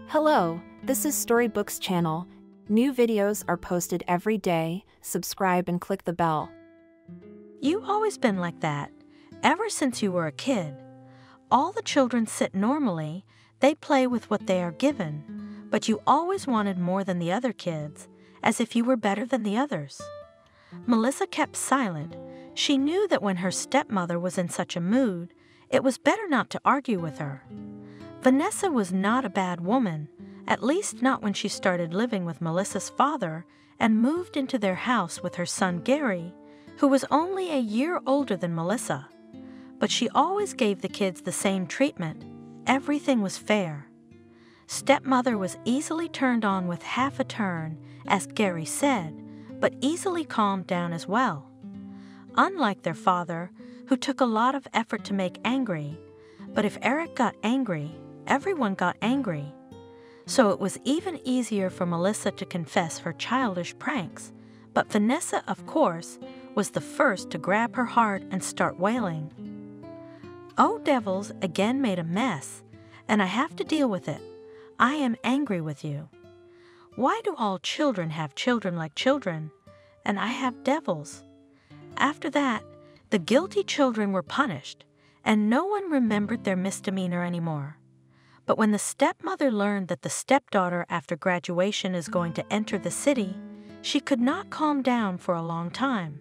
Hello, this is Storybooks channel. New videos are posted every day. Subscribe and click the bell. You've always been like that, ever since you were a kid. All the children sit normally, they play with what they are given, but you always wanted more than the other kids, as if you were better than the others. Melissa kept silent. She knew that when her stepmother was in such a mood, it was better not to argue with her. Vanessa was not a bad woman, at least not when she started living with Melissa's father and moved into their house with her son Gary, who was only a year older than Melissa. But she always gave the kids the same treatment. Everything was fair. Stepmother was easily turned on with half a turn, as Gary said, but easily calmed down as well. Unlike their father, who took a lot of effort to make angry, but if Eric got angry, everyone got angry. So it was even easier for Melissa to confess her childish pranks, but Vanessa, of course, was the first to grab her heart and start wailing. "Oh, Devils again made a mess, and I have to deal with it. I am angry with you. Why do all children have children like children, and I have devils?" After that, the guilty children were punished, and no one remembered their misdemeanor anymore. But when the stepmother learned that the stepdaughter after graduation is going to enter the city, she could not calm down for a long time.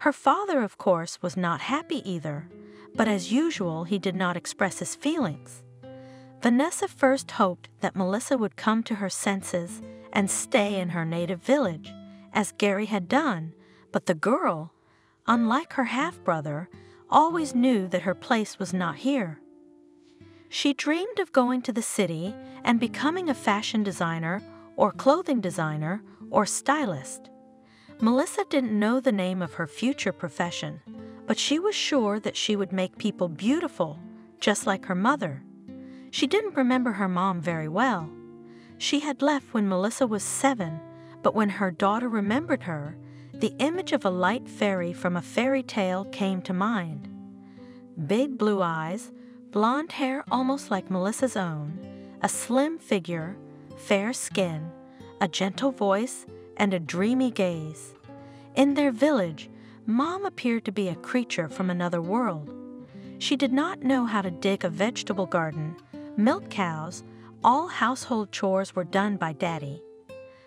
Her father, of course, was not happy either, but as usual, he did not express his feelings. Vanessa first hoped that Melissa would come to her senses and stay in her native village, as Gary had done, but the girl, unlike her half-brother, always knew that her place was not here. She dreamed of going to the city and becoming a fashion designer or clothing designer or stylist. Melissa didn't know the name of her future profession, but she was sure that she would make people beautiful, just like her mother. She didn't remember her mom very well. She had left when Melissa was 7, but when her daughter remembered her, the image of a light fairy from a fairy tale came to mind. Big blue eyes, blonde hair almost like Melissa's own, a slim figure, fair skin, a gentle voice, and a dreamy gaze. In their village, Mom appeared to be a creature from another world. She did not know how to dig a vegetable garden, milk cows. All household chores were done by Daddy.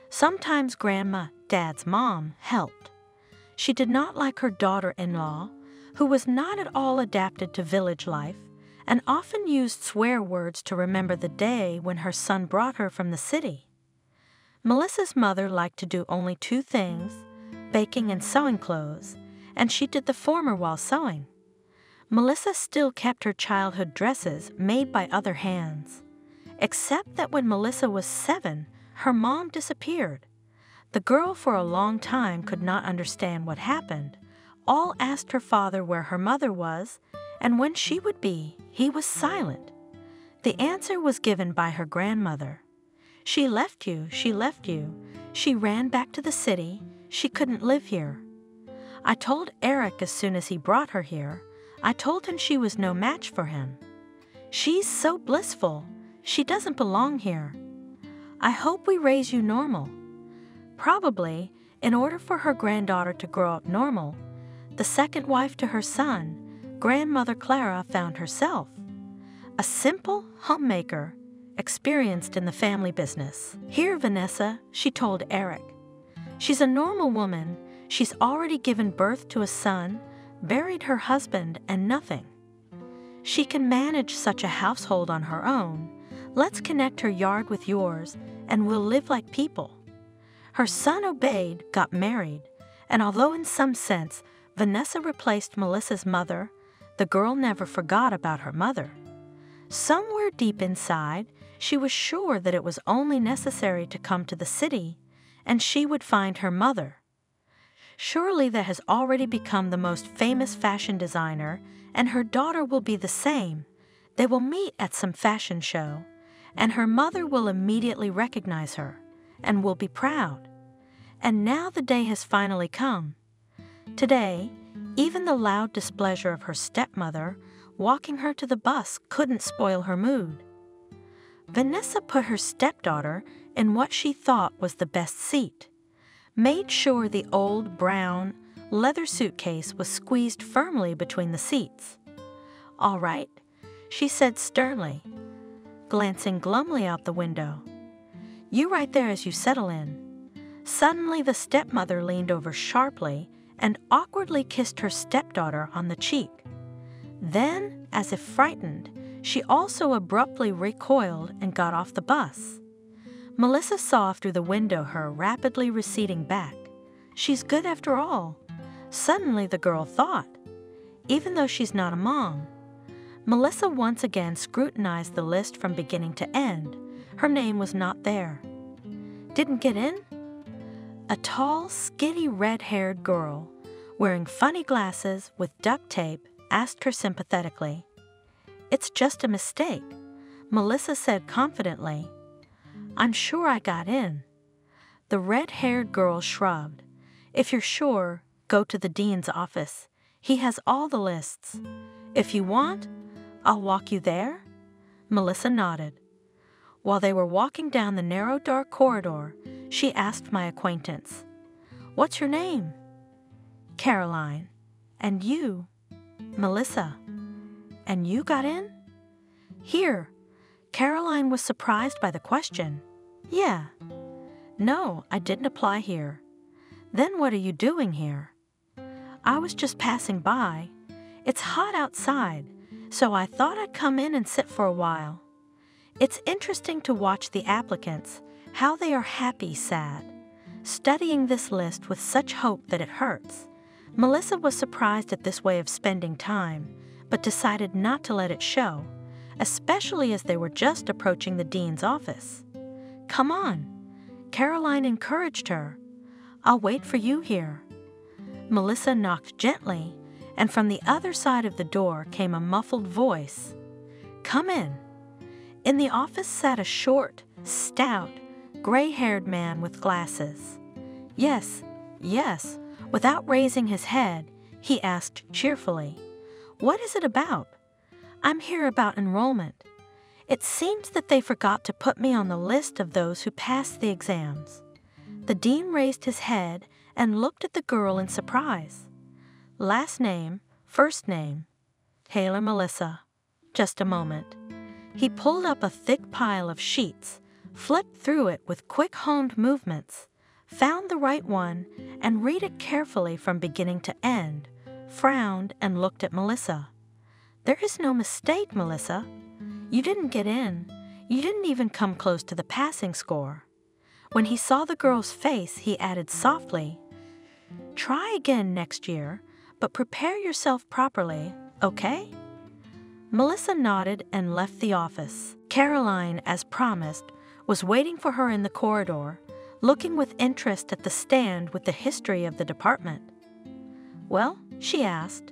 Sometimes Grandma, Dad's mom, helped. She did not like her daughter-in-law, who was not at all adapted to village life, and often used swear words to remember the day when her son brought her from the city. Melissa's mother liked to do only 2 things, baking and sewing clothes, and she did the former while sewing. Melissa still kept her childhood dresses made by other hands, except that when Melissa was 7, her mom disappeared. The girl for a long time could not understand what happened. All asked her father where her mother was, and when she would be. He was silent. The answer was given by her grandmother. "She left you, she left you. She ran back to the city. She couldn't live here. I told Eric as soon as he brought her here. I told him she was no match for him. She's so blissful. She doesn't belong here. I hope we raise you normal." Probably, in order for her granddaughter to grow up normal, the second wife to her son, Grandmother Clara, found herself. A simple homemaker, experienced in the family business. "Here, Vanessa," she told Eric. "She's a normal woman. She's already given birth to a son, buried her husband, and nothing. She can manage such a household on her own. Let's connect her yard with yours, and we'll live like people." Her son obeyed, got married, and although in some sense Vanessa replaced Melissa's mother, the girl never forgot about her mother. Somewhere deep inside, she was sure that it was only necessary to come to the city, and she would find her mother. Surely that has already become the most famous fashion designer, and her daughter will be the same. They will meet at some fashion show, and her mother will immediately recognize her, and will be proud. And now the day has finally come. Today, even the loud displeasure of her stepmother walking her to the bus couldn't spoil her mood. Vanessa put her stepdaughter in what she thought was the best seat, made sure the old brown leather suitcase was squeezed firmly between the seats. "All right," she said sternly, glancing glumly out the window. "You right there as you settle in." Suddenly the stepmother leaned over sharply and awkwardly kissed her stepdaughter on the cheek. Then, as if frightened, she also abruptly recoiled and got off the bus. Melissa saw through the window her rapidly receding back. She's good after all, suddenly the girl thought, even though she's not a mom. Melissa once again scrutinized the list from beginning to end. Her name was not there. Didn't get in? A tall, skinny, red-haired girl, wearing funny glasses with duct tape, asked her sympathetically. "It's just a mistake," Melissa said confidently. "I'm sure I got in." The red-haired girl shrugged. "If you're sure, go to the dean's office. He has all the lists. If you want, I'll walk you there?" Melissa nodded. While they were walking down the narrow, dark corridor, she asked my acquaintance, "What's your name?" "Caroline." "And you?" "Melissa." "And you got in?" "Here." Caroline was surprised by the question. "Yeah." "No, I didn't apply here." "Then what are you doing here?" "I was just passing by. It's hot outside, so I thought I'd come in and sit for a while." It's interesting to watch the applicants, how they are happy sad, studying this list with such hope that it hurts. Melissa was surprised at this way of spending time, but decided not to let it show, especially as they were just approaching the dean's office. "Come on," Caroline encouraged her. "I'll wait for you here." Melissa knocked gently, and from the other side of the door came a muffled voice. "Come in." In the office sat a short, stout, gray-haired man with glasses. Yes, without raising his head, he asked cheerfully, "What is it about?" "I'm here about enrollment. It seems that they forgot to put me on the list of those who passed the exams." The dean raised his head and looked at the girl in surprise. "Last name, first name." "Taylor Melissa." "Just a moment." He pulled up a thick pile of sheets, flipped through it with quick honed movements, found the right one, and read it carefully from beginning to end, frowned and looked at Melissa. "There is no mistake, Melissa. You didn't get in. You didn't even come close to the passing score." When he saw the girl's face, he added softly, "Try again next year, but prepare yourself properly, okay?" Melissa nodded and left the office. Caroline, as promised, was waiting for her in the corridor, looking with interest at the stand with the history of the department. "Well," she asked,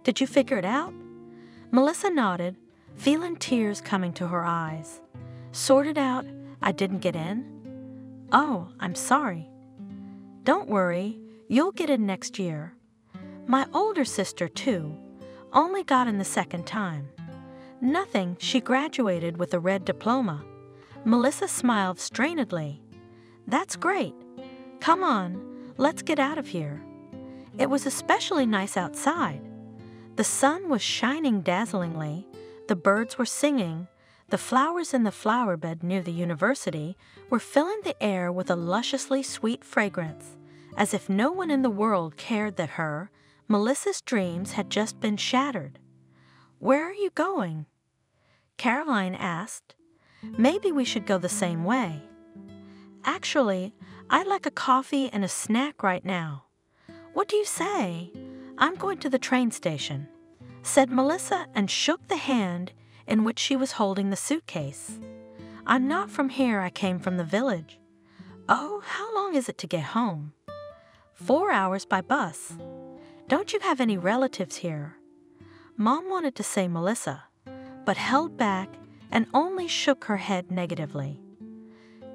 "did you figure it out?" Melissa nodded, feeling tears coming to her eyes. "Sorted out, I didn't get in." "Oh, I'm sorry." "Don't worry, you'll get in next year." "My older sister, too, only got in the second time." "Nothing, she graduated with a red diploma." Melissa smiled strainedly. "That's great. Come on, let's get out of here." It was especially nice outside. The sun was shining dazzlingly, the birds were singing, the flowers in the flower bed near the university were filling the air with a lusciously sweet fragrance, as if no one in the world cared that Melissa's dreams had just been shattered. "Where are you going?" Caroline asked. "Maybe we should go the same way." "Actually, I'd like a coffee and a snack right now." "What do you say? I'm going to the train station," said Melissa and shook the hand in which she was holding the suitcase. "I'm not from here, I came from the village." "Oh, how long is it to get home?" 4 hours by bus." "Don't you have any relatives here?" Mom wanted to say Melissa, but held back and only shook her head negatively.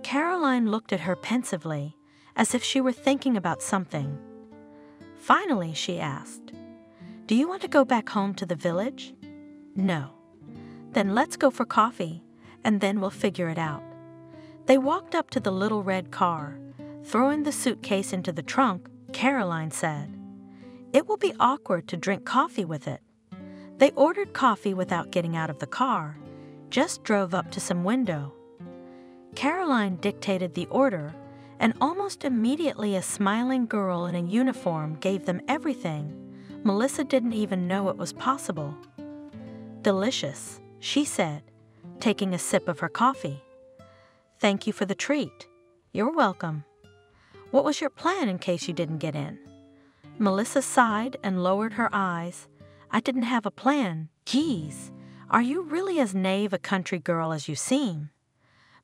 Caroline looked at her pensively, as if she were thinking about something. Finally, she asked, "Do you want to go back home to the village?" "No." "Then let's go for coffee, and then we'll figure it out." They walked up to the little red car. Throwing the suitcase into the trunk, Caroline said, "It will be awkward to drink coffee with it." They ordered coffee without getting out of the car, just drove up to some window. Caroline dictated the order, and almost immediately a smiling girl in a uniform gave them everything. Melissa didn't even know it was possible. "Delicious," she said, taking a sip of her coffee. "Thank you for the treat." "You're welcome." "What was your plan in case you didn't get in?" Melissa sighed and lowered her eyes. "I didn't have a plan. Geez, are you really as naive a country girl as you seem?"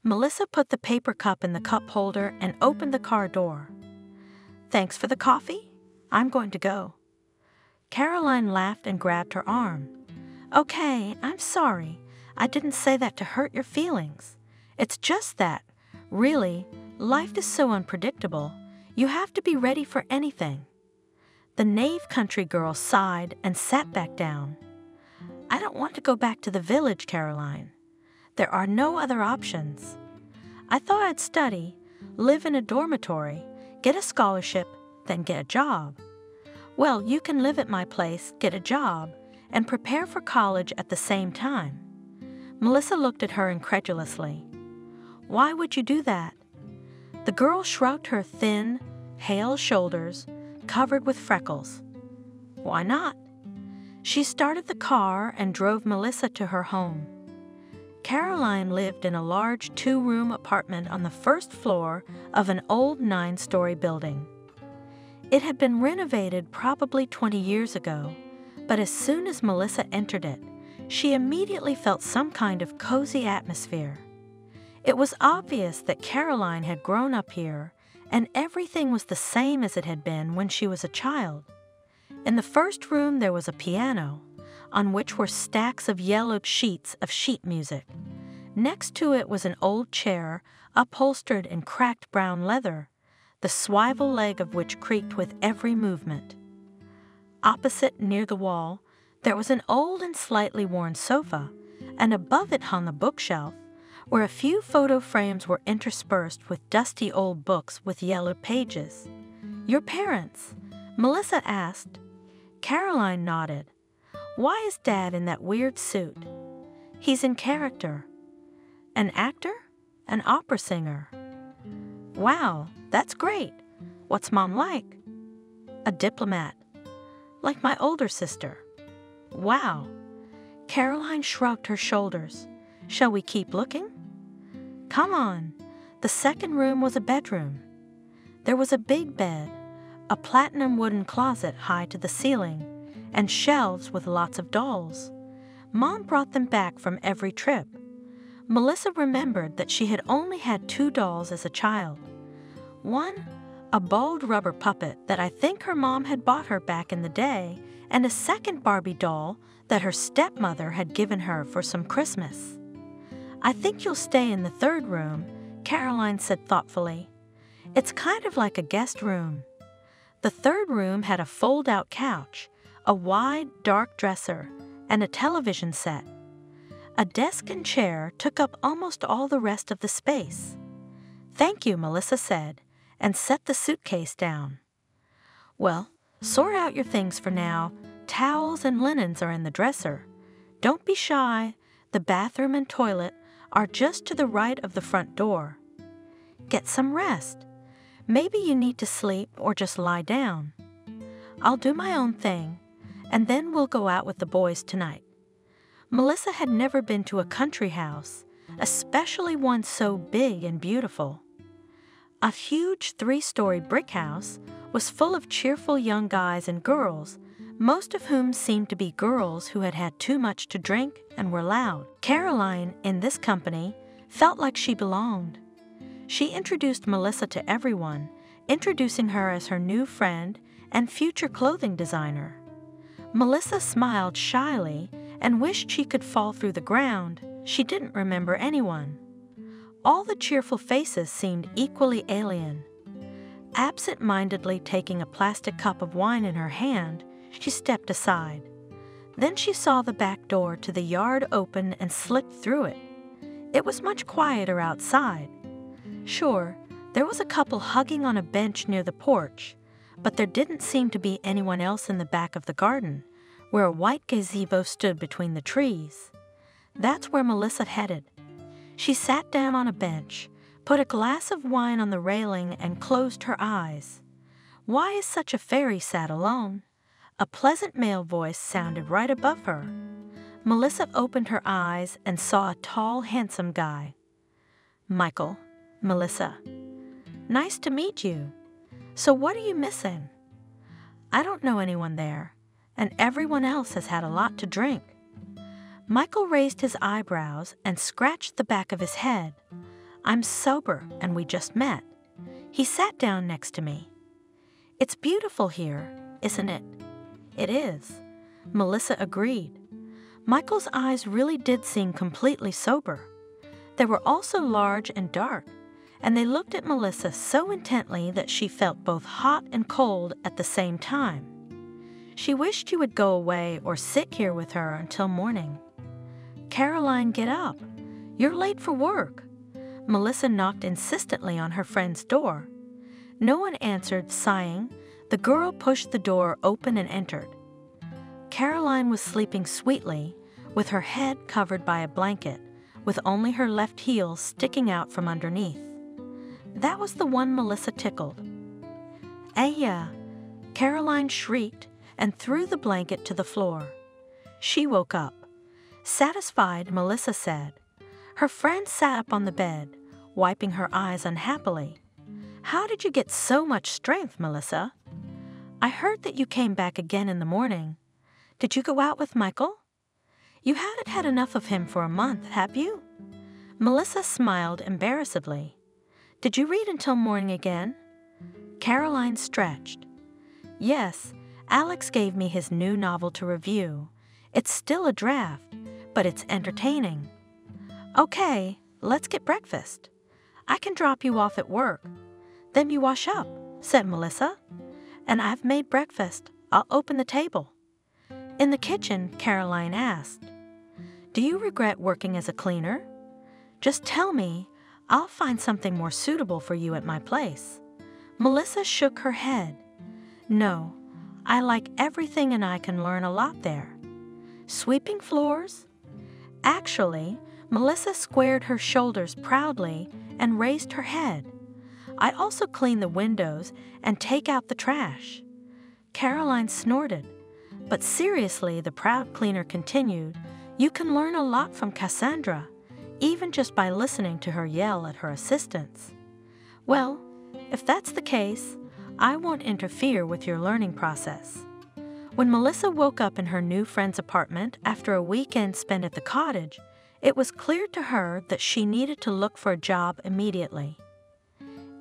Melissa put the paper cup in the cup holder and opened the car door. "Thanks for the coffee. I'm going to go." Caroline laughed and grabbed her arm. "Okay, I'm sorry. I didn't say that to hurt your feelings. It's just that, really, life is so unpredictable. You have to be ready for anything." The naive country girl sighed and sat back down. "I don't want to go back to the village, Caroline. There are no other options. I thought I'd study, live in a dormitory, get a scholarship, then get a job. Well, you can live at my place, get a job, and prepare for college at the same time." Melissa looked at her incredulously. "Why would you do that?" The girl shrugged her thin, hale shoulders, covered with freckles. "Why not?" She started the car and drove Melissa to her home. Caroline lived in a large 2-room apartment on the first floor of an old 9-story building. It had been renovated probably 20 years ago, but as soon as Melissa entered it, she immediately felt some kind of cozy atmosphere. It was obvious that Caroline had grown up here, and everything was the same as it had been when she was a child. In the first room there was a piano, on which were stacks of yellowed sheets of sheet music. Next to it was an old chair upholstered in cracked brown leather, the swivel leg of which creaked with every movement. Opposite, near the wall, there was an old and slightly worn sofa, and above it hung a bookshelf, where a few photo frames were interspersed with dusty old books with yellowed pages. "Your parents?" Melissa asked. Caroline nodded. "Why is Dad in that weird suit?" "He's in character." "An actor? An opera singer?" "Wow, that's great. What's Mom like?" "A diplomat. Like my older sister." "Wow." Caroline shrugged her shoulders. "Shall we keep looking?" "Come on." The second room was a bedroom. There was a big bed, a platinum wooden closet high to the ceiling, and shelves with lots of dolls. Mom brought them back from every trip. Melissa remembered that she had only had 2 dolls as a child. One, a bald rubber puppet that I think her mom had bought her back in the day, and a second Barbie doll that her stepmother had given her for some Christmas. "I think you'll stay in the third room," Caroline said thoughtfully. "It's kind of like a guest room." The third room had a fold-out couch, a wide, dark dresser, and a television set. A desk and chair took up almost all the rest of the space. "Thank you," Melissa said, and set the suitcase down. "Well, sort out your things for now. Towels and linens are in the dresser. Don't be shy. The bathroom and toilet are just to the right of the front door. Get some rest. Maybe you need to sleep or just lie down. I'll do my own thing, and then we'll go out with the boys tonight." Melissa had never been to a country house, especially one so big and beautiful. A huge 3-story brick house was full of cheerful young guys and girls, most of whom seemed to be girls who had had too much to drink and were loud. Caroline, in this company, felt like she belonged. She introduced Melissa to everyone, introducing her as her new friend and future clothing designer. Melissa smiled shyly and wished she could fall through the ground. She didn't remember anyone. All the cheerful faces seemed equally alien. Absent-mindedly taking a plastic cup of wine in her hand, she stepped aside. Then she saw the back door to the yard open and slipped through it. It was much quieter outside. Sure, there was a couple hugging on a bench near the porch, but there didn't seem to be anyone else in the back of the garden, where a white gazebo stood between the trees. That's where Melissa headed. She sat down on a bench, put a glass of wine on the railing, and closed her eyes. "Why is such a fairy sat alone?" A pleasant male voice sounded right above her. Melissa opened her eyes and saw a tall, handsome guy. "Michael, Melissa. Nice to meet you. So what are you missing?" "I don't know anyone there, and everyone else has had a lot to drink." Michael raised his eyebrows and scratched the back of his head. "I'm sober, and we just met." He sat down next to me. "It's beautiful here, isn't it?" "It is," Melissa agreed. Michael's eyes really did seem completely sober. They were also large and dark, and they looked at Melissa so intently that she felt both hot and cold at the same time. She wished you would go away or sit here with her until morning. "Caroline, get up. You're late for work." Melissa knocked insistently on her friend's door. No one answered. Sighing, the girl pushed the door open and entered. Caroline was sleeping sweetly, with her head covered by a blanket, with only her left heel sticking out from underneath. That was the one Melissa tickled. "Aya!" Caroline shrieked and threw the blanket to the floor. She woke up. Satisfied, Melissa said. Her friend sat up on the bed, wiping her eyes unhappily. "How did you get so much strength, Melissa?" "I heard that you came back again in the morning. Did you go out with Michael? You haven't had enough of him for a month, have you?" Melissa smiled embarrassedly. "Did you read until morning again?" Caroline stretched. "Yes, Alex gave me his new novel to review. It's still a draft, but it's entertaining." "Okay, let's get breakfast. I can drop you off at work. Then you wash up," said Melissa. "And I've made breakfast. I'll open the table." In the kitchen, Caroline asked, "Do you regret working as a cleaner? Just tell me. I'll find something more suitable for you at my place." Melissa shook her head. "No, I like everything and I can learn a lot there." "Sweeping floors?" Actually, Melissa squared her shoulders proudly and raised her head. "I also clean the windows and take out the trash." Caroline snorted. But seriously, the proud cleaner continued, "You can learn a lot from Cassandra, even just by listening to her yell at her assistants." "Well, if that's the case, I won't interfere with your learning process." When Melissa woke up in her new friend's apartment after a weekend spent at the cottage, it was clear to her that she needed to look for a job immediately.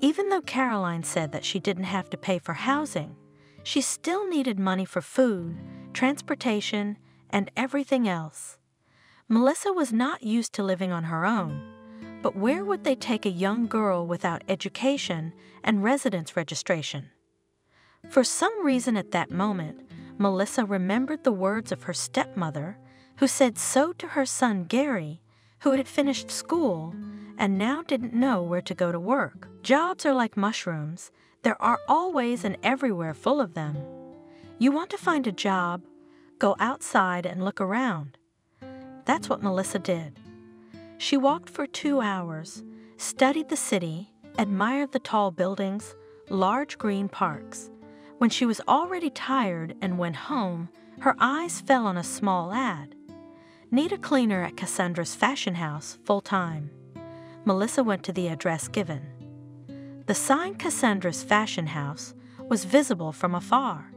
Even though Caroline said that she didn't have to pay for housing, she still needed money for food, transportation, and everything else. Melissa was not used to living on her own, but where would they take a young girl without education and residence registration? For some reason at that moment, Melissa remembered the words of her stepmother, who said so to her son Gary, who had finished school and now didn't know where to go to work. Jobs are like mushrooms. There are always and everywhere full of them. You want to find a job, go outside and look around. That's what Melissa did. She walked for 2 hours, studied the city, admired the tall buildings, large green parks. When she was already tired and went home, her eyes fell on a small ad. "Need a cleaner at Cassandra's fashion house, full-time." Melissa went to the address given. The sign Cassandra's fashion house was visible from afar.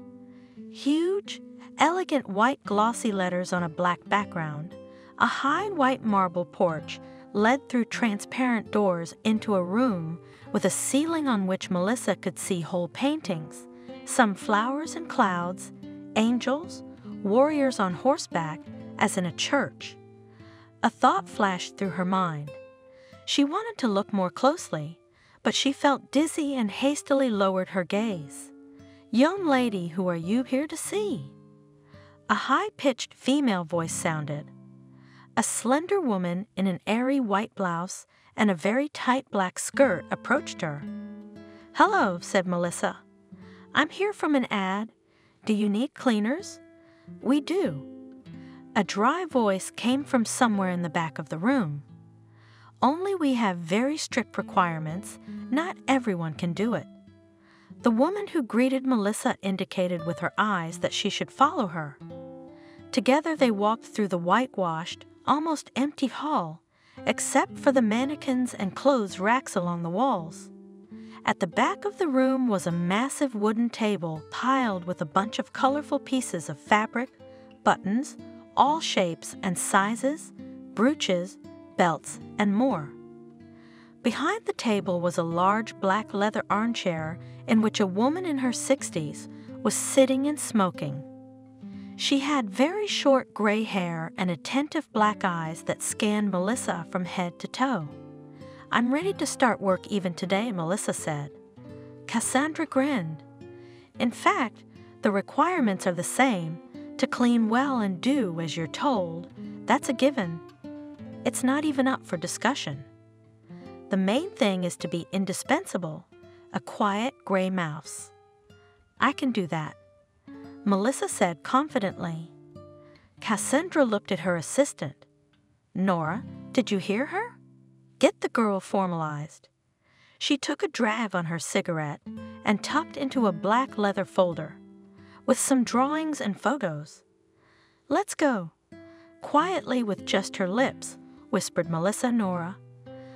Huge, elegant white glossy letters on a black background, a high white marble porch led through transparent doors into a room with a ceiling on which Melissa could see whole paintings, some flowers and clouds, angels, warriors on horseback, as in a church. A thought flashed through her mind. She wanted to look more closely, but she felt dizzy and hastily lowered her gaze. "Young lady, who are you here to see?" A high-pitched female voice sounded. A slender woman in an airy white blouse and a very tight black skirt approached her. "Hello," said Melissa. "I'm here from an ad. Do you need cleaners?" "We do." A dry voice came from somewhere in the back of the room. "Only we have very strict requirements. Not everyone can do it." The woman who greeted Melissa indicated with her eyes that she should follow her. Together they walked through the whitewashed, almost empty hall, except for the mannequins and clothes racks along the walls. At the back of the room was a massive wooden table piled with a bunch of colorful pieces of fabric, buttons, all shapes and sizes, brooches, belts, and more. Behind the table was a large black leather armchair in which a woman in her 60s was sitting and smoking. She had very short gray hair and attentive black eyes that scanned Melissa from head to toe. "I'm ready to start work even today," Melissa said. Cassandra grinned. "In fact, the requirements are the same, to clean well and do as you're told. That's a given. It's not even up for discussion. The main thing is to be indispensable, a quiet gray mouse." "I can do that," Melissa said confidently. Cassandra looked at her assistant. "Nora, did you hear her? Get the girl formalized." She took a drag on her cigarette and tucked into a black leather folder, with some drawings and photos. "Let's go." Quietly with just her lips, whispered Melissa Nora.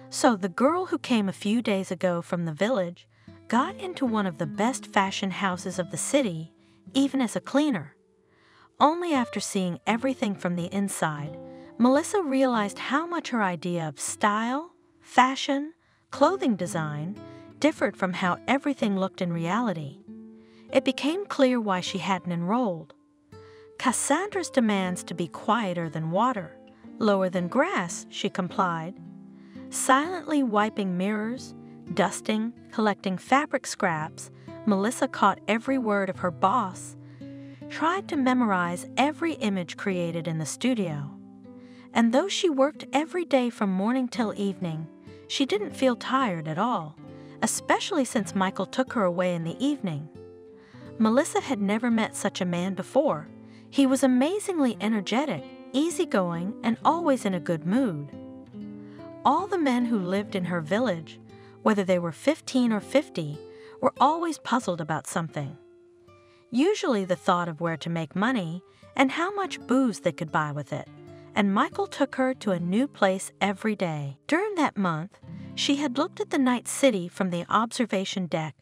So the girl who came a few days ago from the village got into one of the best fashion houses of the city, even as a cleaner. Only after seeing everything from the inside, Melissa realized how much her idea of style, fashion, clothing design differed from how everything looked in reality. It became clear why she hadn't enrolled. Cassandra's demands to be quieter than water, lower than grass, she complied. Silently wiping mirrors, dusting, collecting fabric scraps, Melissa caught every word of her boss, tried to memorize every image created in the studio. And though she worked every day from morning till evening, she didn't feel tired at all, especially since Michael took her away in the evening. Melissa had never met such a man before. He was amazingly energetic, easygoing, and always in a good mood. All the men who lived in her village, whether they were 15 or 50, were always puzzled about something. Usually the thought of where to make money and how much booze they could buy with it, and Michael took her to a new place every day. During that month, she had looked at the night city from the observation deck,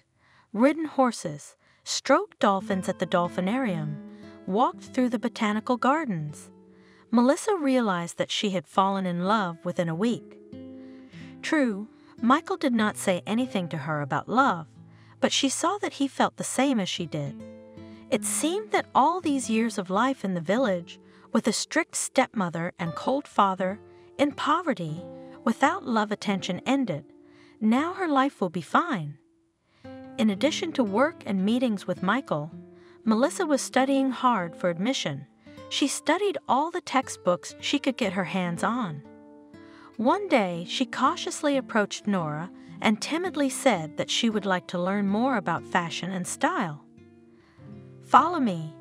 ridden horses, stroked dolphins at the dolphinarium, walked through the botanical gardens. Melissa realized that she had fallen in love within a week. True, Michael did not say anything to her about love, but she saw that he felt the same as she did. It seemed that all these years of life in the village, with a strict stepmother and cold father, in poverty, without love attention ended. Now her life will be fine. In addition to work and meetings with Michael, Melissa was studying hard for admission. She studied all the textbooks she could get her hands on. One day, she cautiously approached Nora and timidly said that she would like to learn more about fashion and style. "Follow me,"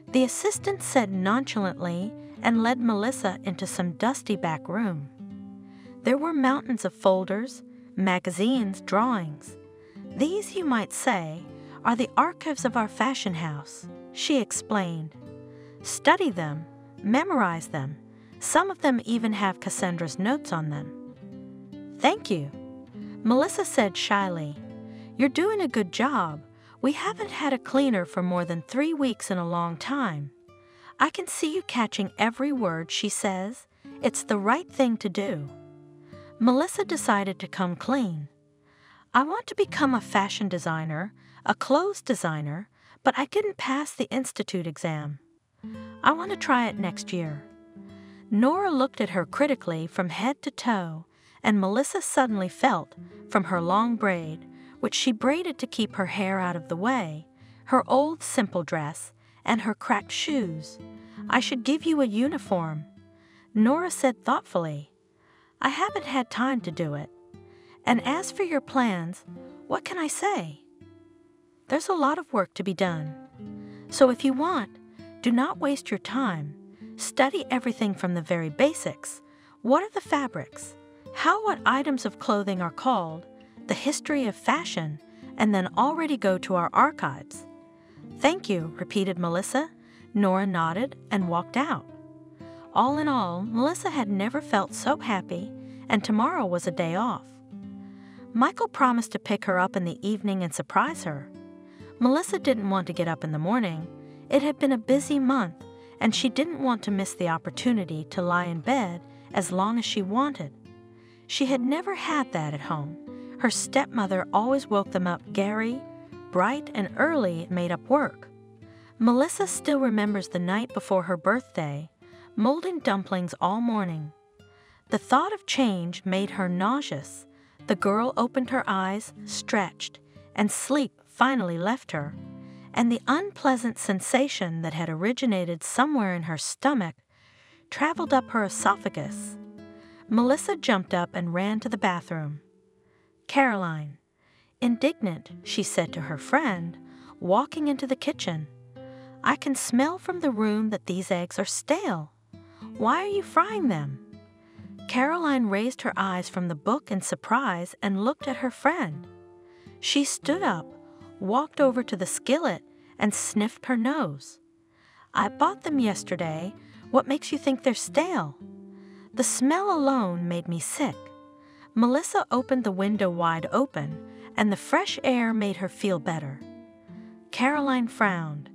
the assistant said nonchalantly and led Melissa into some dusty back room. There were mountains of folders, magazines, drawings. "These, you might say, are the archives of our fashion house," she explained. "Study them, memorize them. Some of them even have Cassandra's notes on them." "Thank you," Melissa said shyly. "You're doing a good job. We haven't had a cleaner for more than 3 weeks in a long time. I can see you catching every word she says. It's the right thing to do." Melissa decided to come clean. "I want to become a fashion designer, a clothes designer, but I didn't pass the institute exam. I want to try it next year." Nora looked at her critically from head to toe, and Melissa suddenly felt, from her long braid, which she braided to keep her hair out of the way, her old simple dress, and her cracked shoes, "I should give you a uniform. Nora said thoughtfully, "I haven't had time to do it. And as for your plans, what can I say? There's a lot of work to be done. So if you want, do not waste your time. Study everything from the very basics. What are the fabrics? How what items of clothing are called? The history of fashion, and then already go to our archives." "Thank you," repeated Melissa. Nora nodded and walked out. All in all, Melissa had never felt so happy, and tomorrow was a day off. Michael promised to pick her up in the evening and surprise her. Melissa didn't want to get up in the morning. It had been a busy month, and she didn't want to miss the opportunity to lie in bed as long as she wanted. She had never had that at home. Her stepmother always woke them up gary, bright and early, made up work. Melissa still remembers the night before her birthday, molding dumplings all morning. The thought of change made her nauseous. The girl opened her eyes, stretched, and sleep finally left her, and the unpleasant sensation that had originated somewhere in her stomach traveled up her esophagus. Melissa jumped up and ran to the bathroom. "Caroline." Indignant, she said to her friend, walking into the kitchen, "I can smell from the room that these eggs are stale. Why are you frying them?" Caroline raised her eyes from the book in surprise and looked at her friend. She stood up, walked over to the skillet, and sniffed her nose. "I bought them yesterday. What makes you think they're stale?" "The smell alone made me sick." Melissa opened the window wide open, and the fresh air made her feel better. Caroline frowned.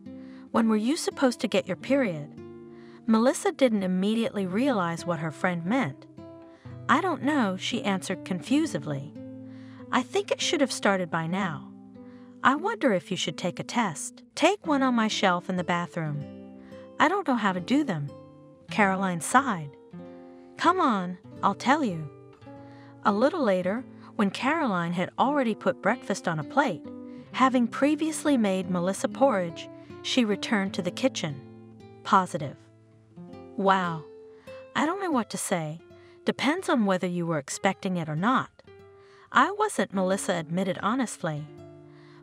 "When were you supposed to get your period?" Melissa didn't immediately realize what her friend meant. "I don't know," she answered confusedly. "I think it should have started by now. I wonder if you should take a test. Take one on my shelf in the bathroom." "I don't know how to do them." Caroline sighed. "Come on, I'll tell you." A little later, when Caroline had already put breakfast on a plate, having previously made Melissa porridge, she returned to the kitchen. Positive. "Wow, I don't know what to say. Depends on whether you were expecting it or not." "I wasn't," Melissa admitted honestly.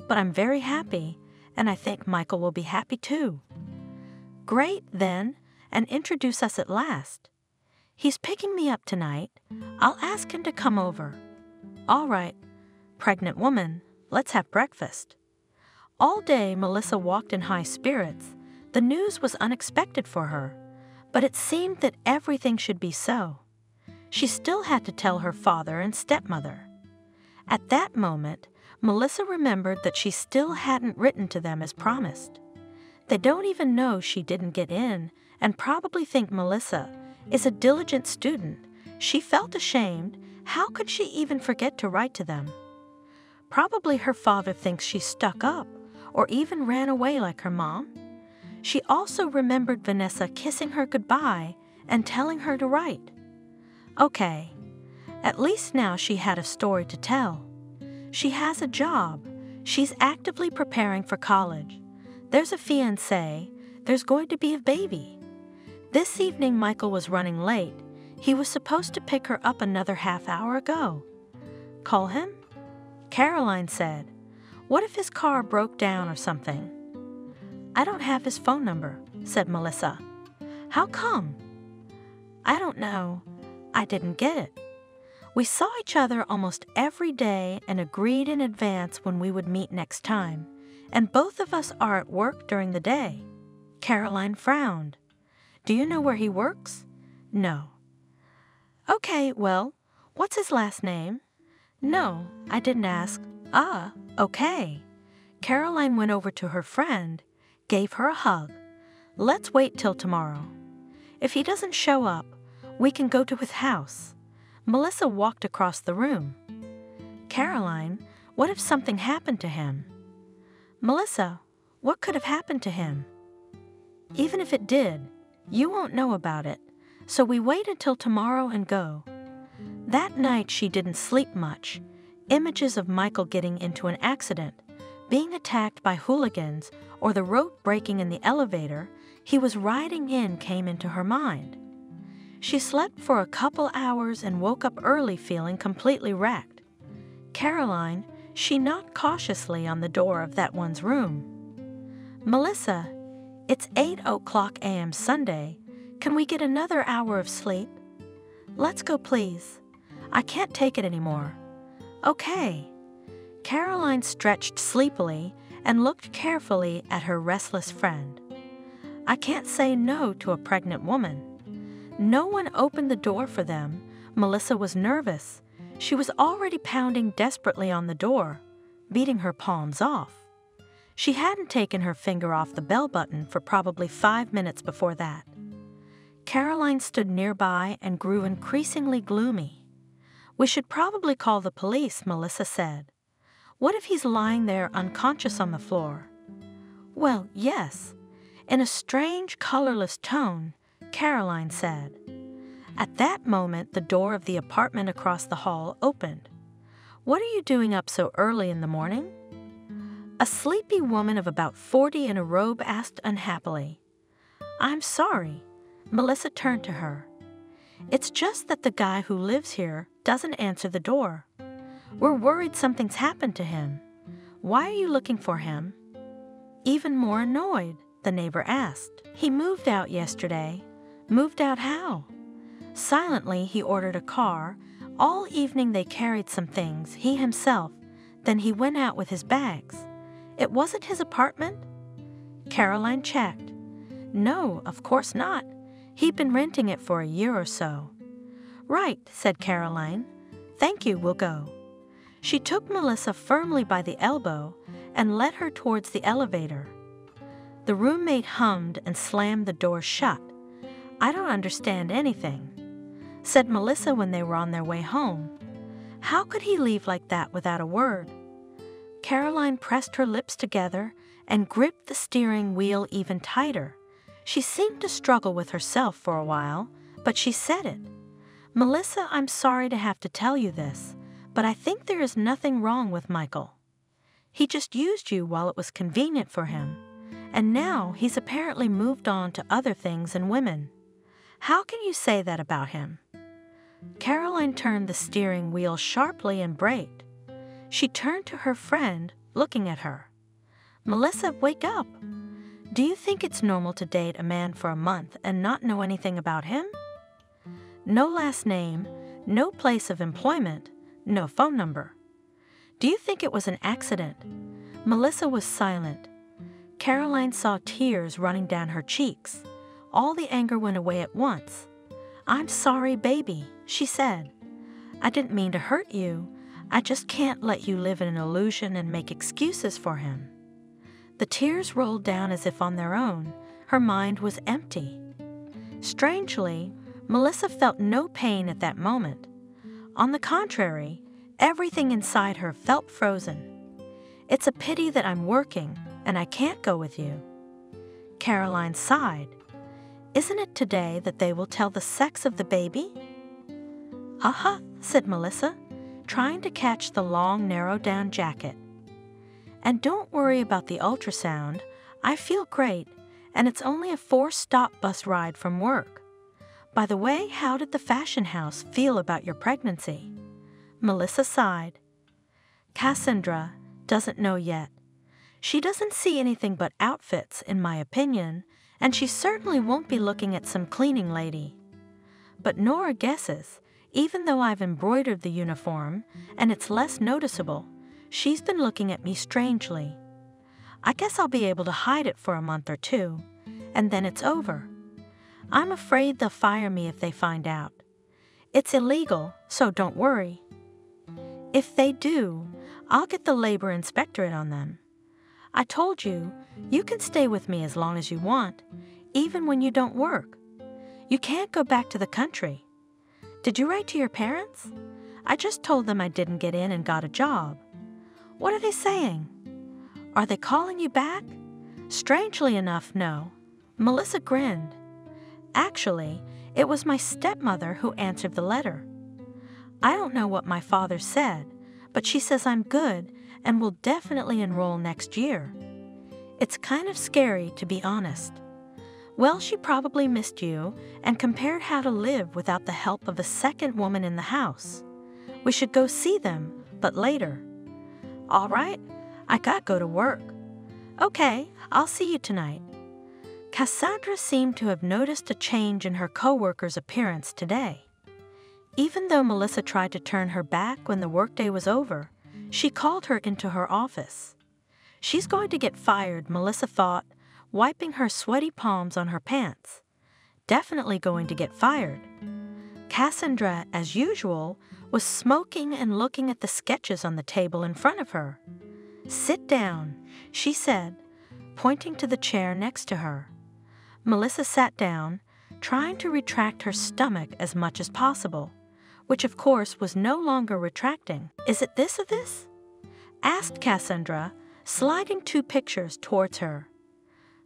"But I'm very happy, and I think Michael will be happy too." "Great, then, and introduce us at last." "He's picking me up tonight. I'll ask him to come over." "All right, pregnant woman, let's have breakfast." All day, Melissa walked in high spirits. The news was unexpected for her, but it seemed that everything should be so. She still had to tell her father and stepmother. At that moment, Melissa remembered that she still hadn't written to them as promised. They don't even know she didn't get in and probably think Melissa is a diligent student. She felt ashamed. How could she even forget to write to them? Probably her father thinks she stuck up or even ran away like her mom. She also remembered Vanessa kissing her goodbye and telling her to write. Okay, at least now she had a story to tell. She has a job. She's actively preparing for college. There's a fiancé. There's going to be a baby. This evening Michael was running late. He was supposed to pick her up another half-hour ago. Call him? Caroline said. What if his car broke down or something? I don't have his phone number, said Melissa. How come? I don't know. I didn't get it. We saw each other almost every day and agreed in advance when we would meet next time, and both of us are at work during the day. Caroline frowned. Do you know where he works? No. Okay, well, what's his last name? No, I didn't ask. Ah, okay. Caroline went over to her friend, gave her a hug. Let's wait till tomorrow. If he doesn't show up, we can go to his house. Melissa walked across the room. Caroline, what if something happened to him? Melissa, what could have happened to him? Even if it did, you won't know about it, so we wait until tomorrow and go. That night she didn't sleep much. Images of Michael getting into an accident, being attacked by hooligans, or the rope breaking in the elevator he was riding in came into her mind. She slept for a couple hours and woke up early feeling completely wrecked. Caroline, she knocked cautiously on the door of that one's room. "Melissa, it's 8:00 a.m. Sunday. Can we get another hour of sleep?" "Let's go, please. I can't take it anymore." "Okay." Caroline stretched sleepily and looked carefully at her restless friend. I can't say no to a pregnant woman. No one opened the door for them. Melissa was nervous. She was already pounding desperately on the door, beating her palms off. She hadn't taken her finger off the bell button for probably 5 minutes before that. Caroline stood nearby and grew increasingly gloomy. "We should probably call the police," Melissa said. "What if he's lying there unconscious on the floor?" "Well, yes." In a strange, colorless tone, Caroline said. At that moment, the door of the apartment across the hall opened. "What are you doing up so early in the morning?" A sleepy woman of about 40 in a robe asked unhappily. "I'm sorry." Melissa turned to her. "It's just that the guy who lives here doesn't answer the door. We're worried something's happened to him. Why are you looking for him?" Even more annoyed, the neighbor asked. "He moved out yesterday." "Moved out how?" Silently, he ordered a car. All evening they carried some things, he himself. Then he went out with his bags. It wasn't his apartment? Caroline checked. No, of course not. He'd been renting it for a year or so. "Right," said Caroline. "Thank you, we'll go." She took Melissa firmly by the elbow and led her towards the elevator. The roommate hummed and slammed the door shut. "I don't understand anything," said Melissa when they were on their way home. How could he leave like that without a word? Caroline pressed her lips together and gripped the steering wheel even tighter. She seemed to struggle with herself for a while, but she said it. "Melissa, I'm sorry to have to tell you this, but I think there is nothing wrong with Michael. He just used you while it was convenient for him, and now he's apparently moved on to other things and women. How can you say that about him?" Caroline turned the steering wheel sharply and braked. She turned to her friend, looking at her. "Melissa, wake up. Do you think it's normal to date a man for a month and not know anything about him? No last name, no place of employment, no phone number. Do you think it was an accident?" Melissa was silent. Caroline saw tears running down her cheeks. All the anger went away at once. "I'm sorry, baby," she said. "I didn't mean to hurt you. I just can't let you live in an illusion and make excuses for him." The tears rolled down as if on their own. Her mind was empty. Strangely, Melissa felt no pain at that moment. On the contrary, everything inside her felt frozen. "It's a pity that I'm working and I can't go with you." Caroline sighed. "Isn't it today that they will tell the sex of the baby?" "Uh-huh," said Melissa, trying to catch the long, narrow-down jacket. "And don't worry about the ultrasound. I feel great, and it's only a 4-stop bus ride from work. By the way, how did the fashion house feel about your pregnancy?" Melissa sighed. "Cassandra doesn't know yet. She doesn't see anything but outfits, in my opinion, and she certainly won't be looking at some cleaning lady. But Nora guesses, even though I've embroidered the uniform and it's less noticeable, she's been looking at me strangely. I guess I'll be able to hide it for a month or 2, and then it's over. I'm afraid they'll fire me if they find out. It's illegal, so don't worry. If they do, I'll get the labor inspectorate on them. I told you, you can stay with me as long as you want, even when you don't work. You can't go back to the country. Did you write to your parents?" "I just told them I didn't get in and got a job." "What are they saying?" "Are they calling you back?" "Strangely enough, no." Melissa grinned. "Actually, it was my stepmother who answered the letter. I don't know what my father said, but she says I'm good and will definitely enroll next year. It's kind of scary, to be honest." Well, she probably missed you and compared how to live without the help of a second woman in the house. We should go see them, but later. All right, I gotta go to work. Okay, I'll see you tonight. Cassandra seemed to have noticed a change in her coworker's appearance today. Even though Melissa tried to turn her back when the workday was over, she called her into her office. She's going to get fired, Melissa thought, wiping her sweaty palms on her pants. Definitely going to get fired. Cassandra, as usual, was smoking and looking at the sketches on the table in front of her. "Sit down," she said, pointing to the chair next to her. Melissa sat down, trying to retract her stomach as much as possible, which of course was no longer retracting. "Is it this or this?" asked Cassandra, sliding 2 pictures towards her.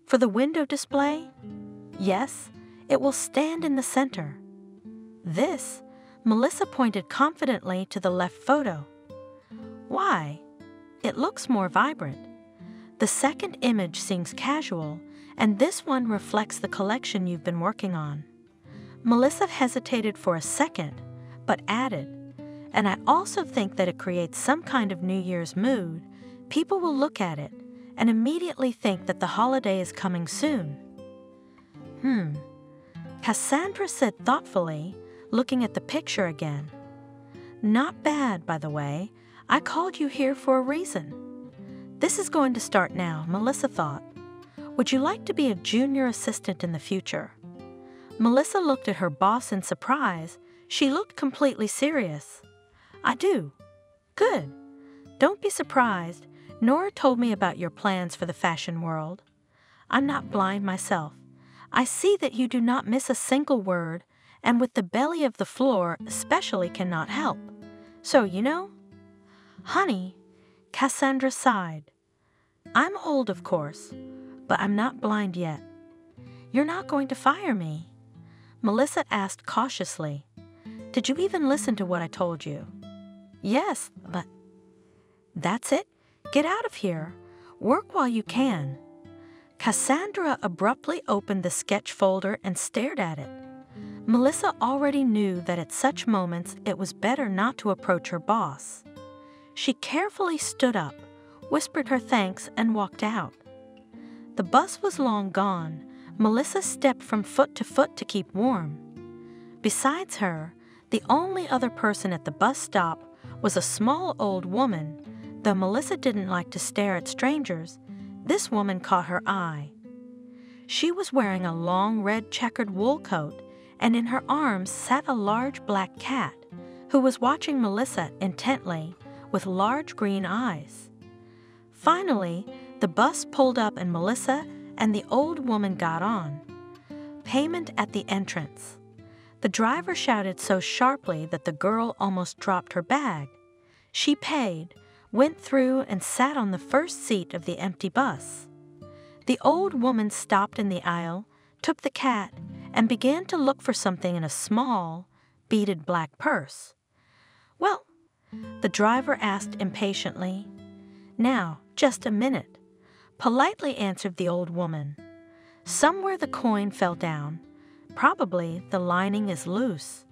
"For the window display?" "Yes, it will stand in the center." "This?" Melissa pointed confidently to the left photo. "Why? It looks more vibrant. The second image seems casual, and this one reflects the collection you've been working on." Melissa hesitated for a second, but added, "And I also think that it creates some kind of New Year's mood. People will look at it and immediately think that the holiday is coming soon." Cassandra said thoughtfully, looking at the picture again. "Not bad, by the way. I called you here for a reason." This is going to start now, Melissa thought. "Would you like to be a junior assistant in the future?" Melissa looked at her boss in surprise. She looked completely serious. "I do." "Good. Don't be surprised. Nora told me about your plans for the fashion world. I'm not blind myself. I see that you do not miss a single word, and with the belly of the floor especially cannot help. So, you know." "Honey," Cassandra sighed. "I'm old, of course, but I'm not blind yet." "You're not going to fire me?" Melissa asked cautiously. "Did you even listen to what I told you?" "Yes, but—" "That's it. Get out of here. Work while you can." Cassandra abruptly opened the sketch folder and stared at it. Melissa already knew that at such moments it was better not to approach her boss. She carefully stood up, whispered her thanks, and walked out. The bus was long gone. Melissa stepped from foot to keep warm. Besides her, the only other person at the bus stop was a small old woman. Though Melissa didn't like to stare at strangers, this woman caught her eye. She was wearing a long red checkered wool coat, and in her arms sat a large black cat, who was watching Melissa intently with large green eyes. Finally, the bus pulled up and Melissa and the old woman got on. Payment at the entrance. The driver shouted so sharply that the girl almost dropped her bag. She paid, went through, and sat on the first seat of the empty bus. The old woman stopped in the aisle, took the cat, and began to look for something in a small, beaded black purse. "Well," the driver asked impatiently. "Now, just a minute," politely answered the old woman. Somewhere the coin fell down. Probably the lining is loose.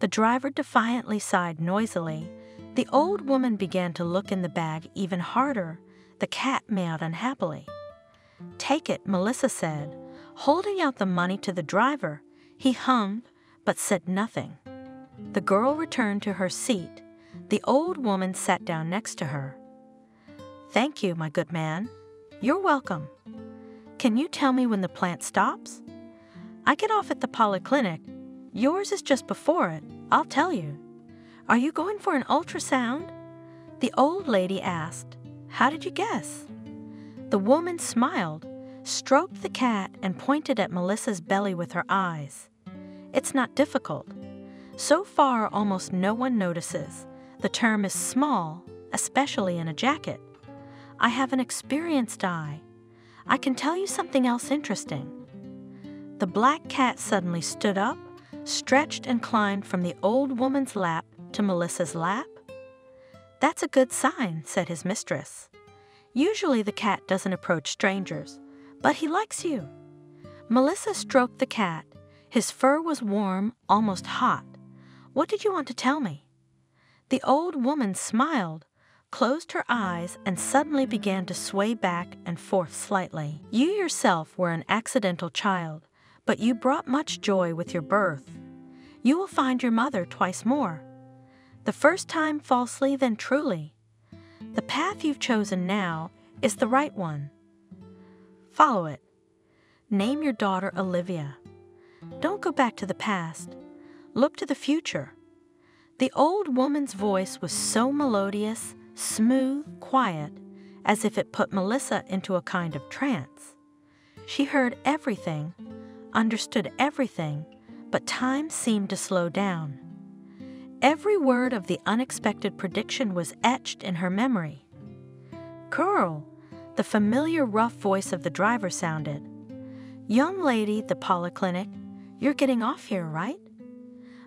The driver defiantly sighed noisily. The old woman began to look in the bag even harder. The cat meowed unhappily. "Take it," Melissa said, holding out the money to the driver. He hummed, but said nothing. The girl returned to her seat. The old woman sat down next to her. "Thank you, my good man." "You're welcome." "Can you tell me when the plant stops?" "I get off at the polyclinic. Yours is just before it, I'll tell you." "Are you going for an ultrasound?" the old lady asked. "How did you guess?" The woman smiled, stroked the cat, and pointed at Melissa's belly with her eyes. "It's not difficult. So far, almost no one notices. The term is small, especially in a jacket. I have an experienced eye. I can tell you something else interesting." The black cat suddenly stood up, stretched, and climbed from the old woman's lap to Melissa's lap. "That's a good sign," said his mistress. "Usually the cat doesn't approach strangers, but he likes you." Melissa stroked the cat. His fur was warm, almost hot. "What did you want to tell me?" The old woman smiled, closed her eyes, and suddenly began to sway back and forth slightly. "You yourself were an accidental child, but you brought much joy with your birth. You will find your mother twice more. The first time falsely, then truly. The path you've chosen now is the right one. Follow it. Name your daughter Olivia. Don't go back to the past. Look to the future." The old woman's voice was so melodious, smooth, quiet, as if it put Melissa into a kind of trance. She heard everything, understood everything, but time seemed to slow down. Every word of the unexpected prediction was etched in her memory. "Girl," the familiar rough voice of the driver sounded. "Young lady, the polyclinic, you're getting off here, right?"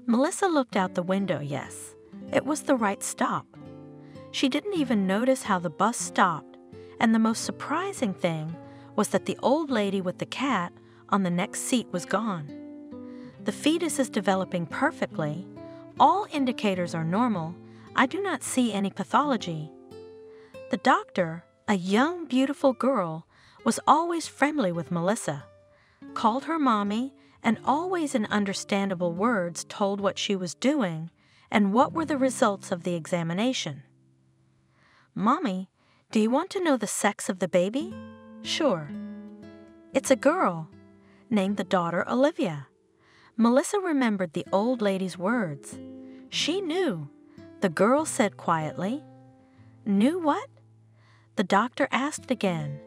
Melissa looked out the window. Yes, it was the right stop. She didn't even notice how the bus stopped, and the most surprising thing was that the old lady with the cat on the next seat was gone. "The fetus is developing perfectly. All indicators are normal. I do not see any pathology." The doctor, a young, beautiful girl, was always friendly with Melissa, called her mommy, and always in understandable words told what she was doing and what were the results of the examination. "Mommy, do you want to know the sex of the baby?" "Sure." "It's a girl. Name the daughter Olivia." Melissa remembered the old lady's words. She knew. The girl said quietly. "Knew what?" The doctor asked again.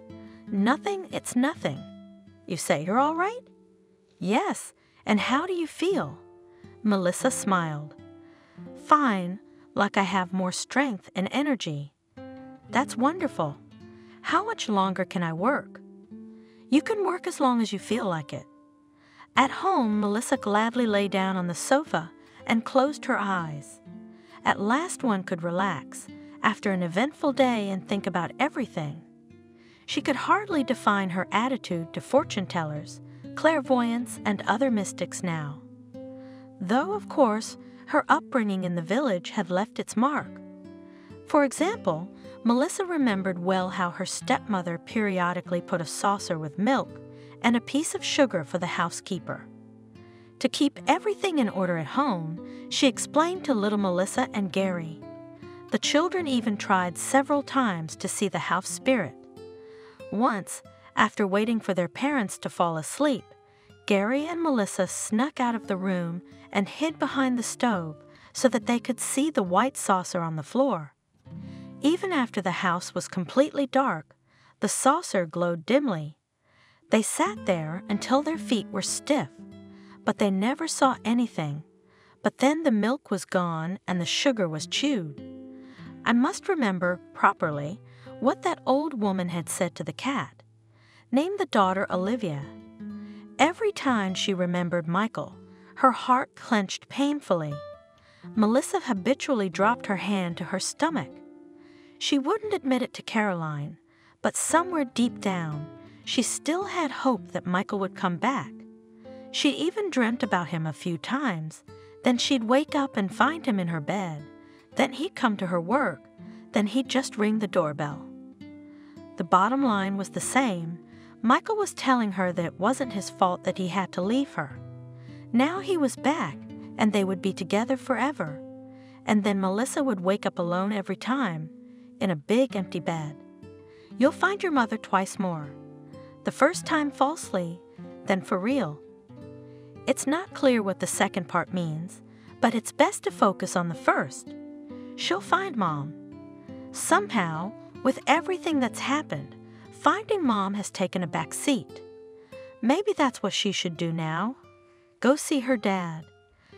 "Nothing, it's nothing. You say you're all right?" "Yes, and how do you feel?" Melissa smiled. "Fine, like I have more strength and energy." "That's wonderful. How much longer can I work?" "You can work as long as you feel like it." At home, Melissa gladly lay down on the sofa and closed her eyes. At last one could relax after an eventful day and think about everything. She could hardly define her attitude to fortune-tellers, clairvoyants, and other mystics now. Though, of course, her upbringing in the village had left its mark. For example, Melissa remembered well how her stepmother periodically put a saucer with milk and a piece of sugar for the housekeeper. To keep everything in order at home, she explained to little Melissa and Gary. The children even tried several times to see the house spirit. Once, after waiting for their parents to fall asleep, Gary and Melissa snuck out of the room and hid behind the stove so that they could see the white saucer on the floor. Even after the house was completely dark, the saucer glowed dimly. They sat there until their feet were stiff, but they never saw anything. But then the milk was gone and the sugar was chewed. I must remember properly what that old woman had said to the cat. Name the daughter Olivia. Every time she remembered Michael, her heart clenched painfully. Melissa habitually dropped her hand to her stomach. She wouldn't admit it to Caroline, but somewhere deep down, she still had hope that Michael would come back. She'd even dreamt about him a few times. Then she'd wake up and find him in her bed. Then he'd come to her work. Then he'd just ring the doorbell. The bottom line was the same. Michael was telling her that it wasn't his fault that he had to leave her. Now he was back, and they would be together forever. And then Melissa would wake up alone every time, in a big empty bed. You'll find your mother twice more. The first time falsely, then for real. It's not clear what the second part means, but it's best to focus on the first. She'll find Mom. Somehow, with everything that's happened, finding Mom has taken a back seat. Maybe that's what she should do now. Go see her dad.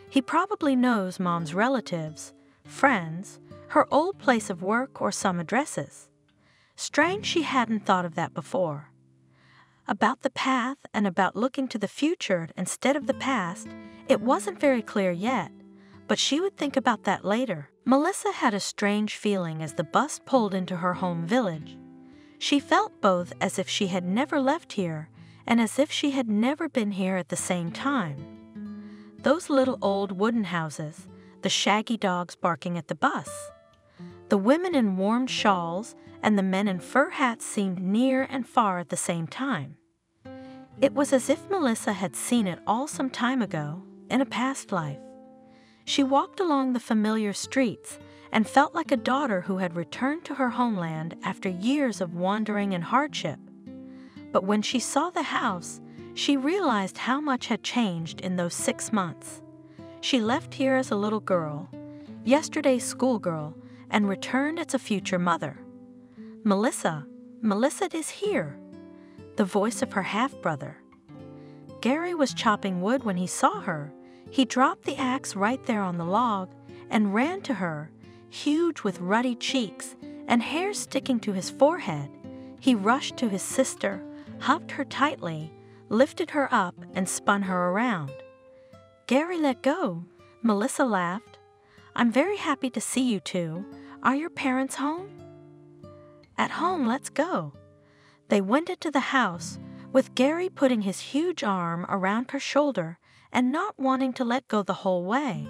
He probably knows Mom's relatives, friends, her old place of work, or some addresses. Strange she hadn't thought of that before. About the path and about looking to the future instead of the past, it wasn't very clear yet, but she would think about that later. Melissa had a strange feeling as the bus pulled into her home village. She felt both as if she had never left here and as if she had never been here at the same time. Those little old wooden houses, the shaggy dogs barking at the bus. The women in warm shawls and the men in fur hats seemed near and far at the same time. It was as if Melissa had seen it all some time ago, in a past life. She walked along the familiar streets and felt like a daughter who had returned to her homeland after years of wandering and hardship. But when she saw the house, she realized how much had changed in those 6 months. She left here as a little girl, yesterday's schoolgirl, and returned as a future mother. Melissa is here, the voice of her half-brother. Gary was chopping wood when he saw her. He dropped the axe right there on the log and ran to her, huge with ruddy cheeks and hair sticking to his forehead. He rushed to his sister, hugged her tightly, lifted her up, and spun her around. Gary let go. Melissa laughed. "I'm very happy to see you two. Are your parents home?" "At home, let's go." They went into the house, with Gary putting his huge arm around her shoulder and not wanting to let go the whole way.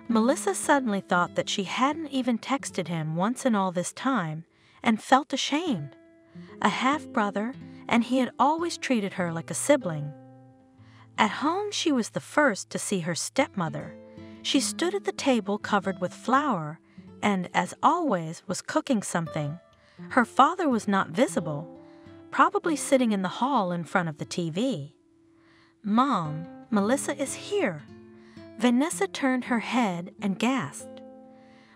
Melissa suddenly thought that she hadn't even texted him once in all this time and felt ashamed. A half-brother, and he had always treated her like a sibling. At home, she was the first to see her stepmother. She stood at the table covered with flour and, as always, was cooking something. Her father was not visible, probably sitting in the hall in front of the TV. "Mom, Melissa is here." Vanessa turned her head and gasped.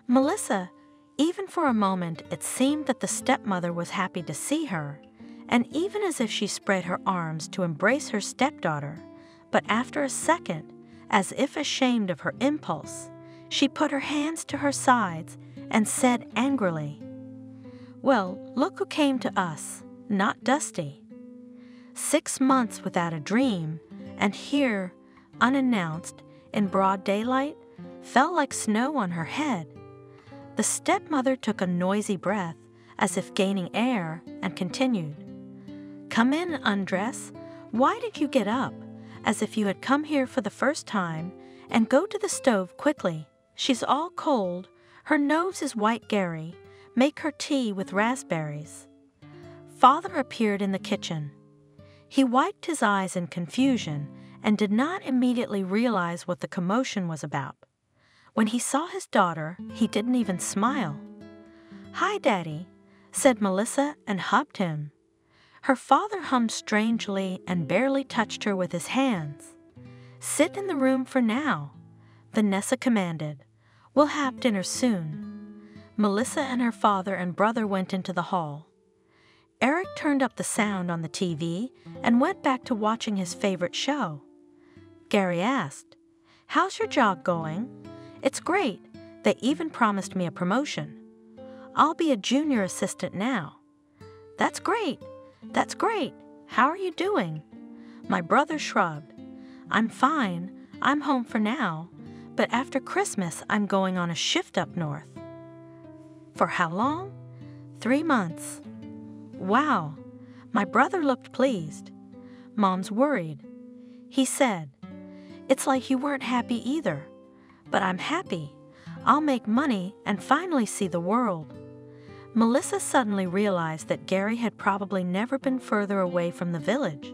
Melissa, even for a moment, it seemed that the stepmother was happy to see her, and even as if she spread her arms to embrace her stepdaughter, but after a second, as if ashamed of her impulse, she put her hands to her sides and said angrily, "Well, look who came to us, not Dusty." 6 months without a dream, and here, unannounced, in broad daylight, felt like snow on her head. The stepmother took a noisy breath, as if gaining air, and continued, "Come in, undress. Why did you get up, as if you had come here for the first time, and go to the stove quickly? She's all cold. Her nose is white, Gary. Make her tea with raspberries." Father appeared in the kitchen. He wiped his eyes in confusion and did not immediately realize what the commotion was about. When he saw his daughter, he didn't even smile. "Hi, Daddy," said Melissa and hugged him. Her father hummed strangely and barely touched her with his hands. "Sit in the room for now," Vanessa commanded. "We'll have dinner soon." Melissa and her father and brother went into the hall. Eric turned up the sound on the TV and went back to watching his favorite show. Gary asked, "How's your job going?" "It's great. They even promised me a promotion. I'll be a junior assistant now." "That's great. That's great. How are you doing?" My brother shrugged. "I'm fine. I'm home for now. But after Christmas, I'm going on a shift up north." "For how long?" 3 months. "Wow." My brother looked pleased. Mom's worried. He said, "It's like you weren't happy either. But I'm happy. I'll make money and finally see the world." Melissa suddenly realized that Gary had probably never been further away from the village.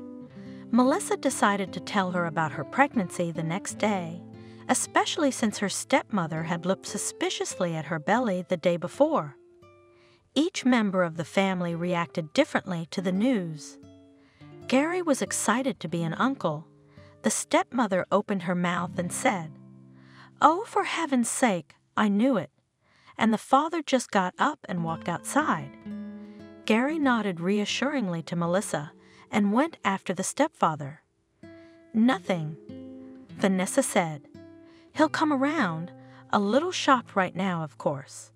Melissa decided to tell her about her pregnancy the next day, especially since her stepmother had looked suspiciously at her belly the day before. Each member of the family reacted differently to the news. Gary was excited to be an uncle. The stepmother opened her mouth and said, "Oh, for heaven's sake, I knew it." And the father just got up and walked outside. Gary nodded reassuringly to Melissa and went after the stepfather. "Nothing," Vanessa said. "He'll come around, a little shocked right now, of course."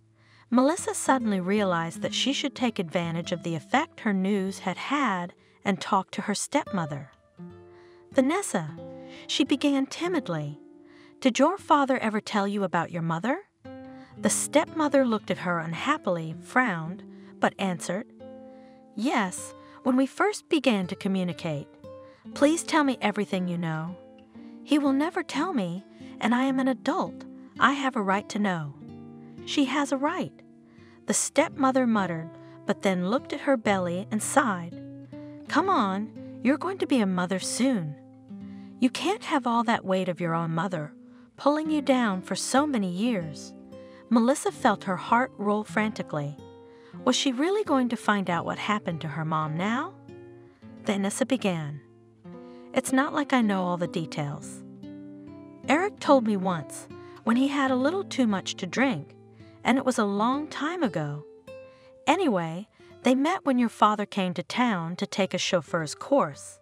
Melissa suddenly realized that she should take advantage of the effect her news had had and talk to her stepmother. "Vanessa," she began timidly, "did your father ever tell you about your mother?" The stepmother looked at her unhappily, frowned, but answered, "Yes, when we first began to communicate. Please tell me everything you know." "He will never tell me, and I am an adult. I have a right to know." "She has a right," the stepmother muttered, but then looked at her belly and sighed. "Come on, you're going to be a mother soon. You can't have all that weight of your own mother pulling you down for so many years." Melissa felt her heart roll frantically. Was she really going to find out what happened to her mom now? Vanessa began. "It's not like I know all the details. Eric told me once when he had a little too much to drink, and it was a long time ago. Anyway, they met when your father came to town to take a chauffeur's course.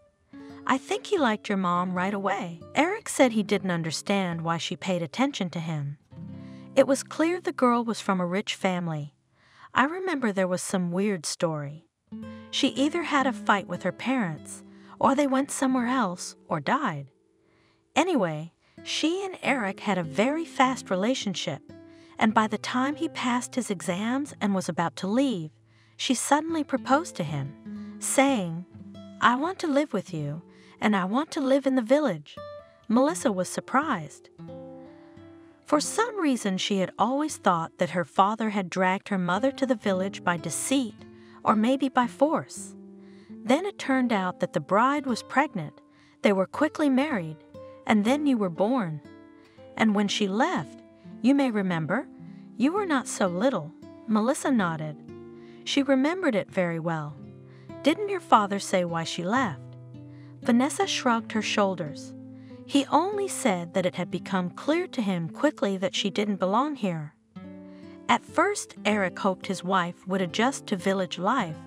I think he liked your mom right away. Eric said he didn't understand why she paid attention to him. It was clear the girl was from a rich family. I remember there was some weird story. She either had a fight with her parents, or they went somewhere else, or died. Anyway, she and Eric had a very fast relationship, and by the time he passed his exams and was about to leave, she suddenly proposed to him, saying, 'I want to live with you, and I want to live in the village.' Melissa was surprised. For some reason, she had always thought that her father had dragged her mother to the village by deceit or maybe by force. Then it turned out that the bride was pregnant, they were quickly married, and then you were born. And when she left, you may remember, you were not so little." Melissa nodded. She remembered it very well. "Didn't your father say why she left?" Vanessa shrugged her shoulders. He only said that it had become clear to him quickly that she didn't belong here. At first, Eric hoped his wife would adjust to village life,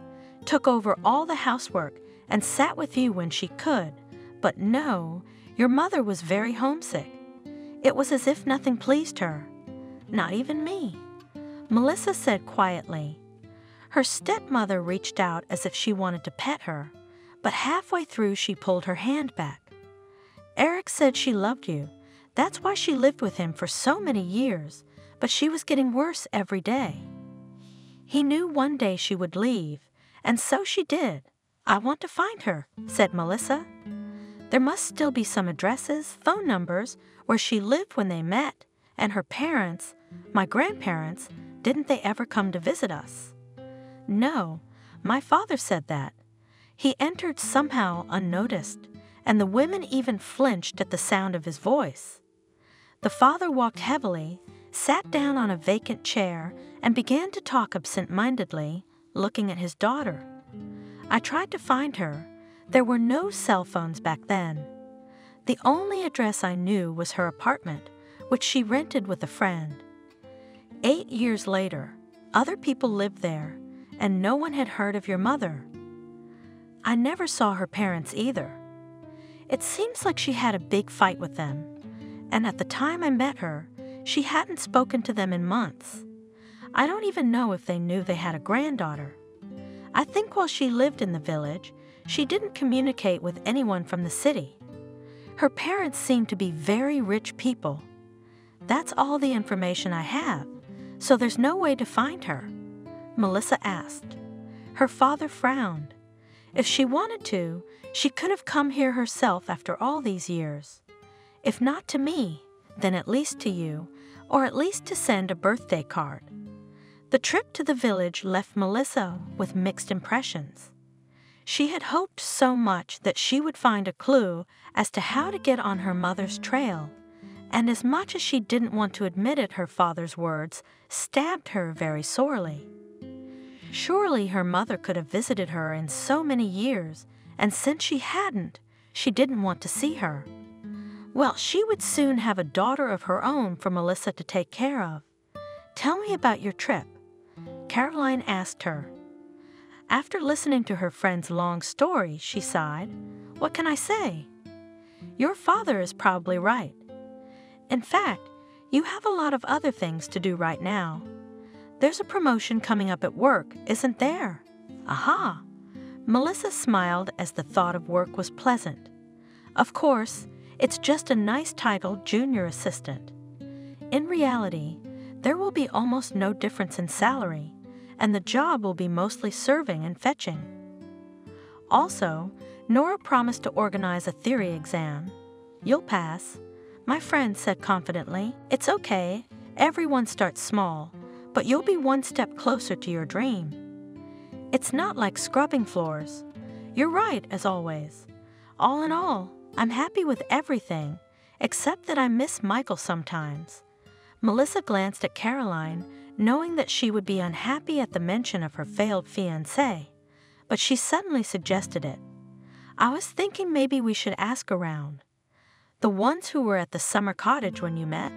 took over all the housework, and sat with you when she could. But no, your mother was very homesick. It was as if nothing pleased her. "Not even me," Melissa said quietly. Her stepmother reached out as if she wanted to pet her, but halfway through she pulled her hand back. "Eric said she loved you. That's why she lived with him for so many years, but she was getting worse every day. He knew one day she would leave, and so she did. I want to find her," said Melissa. "There must still be some addresses, phone numbers, where she lived when they met, and her parents, my grandparents, didn't they ever come to visit us?" "No, my father said that. He entered somehow unnoticed, and the women even flinched at the sound of his voice. The father walked heavily, sat down on a vacant chair, and began to talk absent-mindedly, looking at his daughter. I tried to find her. There were no cell phones back then. The only address I knew was her apartment, which she rented with a friend. 8 years later, other people lived there, and no one had heard of your mother. I never saw her parents either. It seems like she had a big fight with them, and at the time I met her, she hadn't spoken to them in months. I don't even know if they knew they had a granddaughter. I think while she lived in the village, she didn't communicate with anyone from the city. Her parents seemed to be very rich people. That's all the information I have, so there's no way to find her," Melissa asked. Her father frowned. If she wanted to, she could have come here herself after all these years. If not to me, then at least to you, or at least to send a birthday card. The trip to the village left Melissa with mixed impressions. She had hoped so much that she would find a clue as to how to get on her mother's trail, and as much as she didn't want to admit it, her father's words stabbed her very sorely. Surely her mother could have visited her in so many years, and since she hadn't, she didn't want to see her. Well, she would soon have a daughter of her own for Melissa to take care of. "Tell me about your trip," Caroline asked her. After listening to her friend's long story, she sighed. "What can I say? Your father is probably right. In fact, you have a lot of other things to do right now. There's a promotion coming up at work, isn't there?" "Aha!" Melissa smiled as the thought of work was pleasant. "Of course, it's just a nice title, junior assistant. In reality, there will be almost no difference in salary, and the job will be mostly serving and fetching. Also, Nora promised to organize a theory exam. You'll pass. My friend said confidently, it's okay. Everyone starts small, but you'll be one step closer to your dream. It's not like scrubbing floors. You're right, as always. All in all, I'm happy with everything, except that I miss Michael sometimes. Melissa glanced at Caroline, knowing that she would be unhappy at the mention of her failed fiancé, but she suddenly suggested it. I was thinking maybe we should ask around. The ones who were at the summer cottage when you met.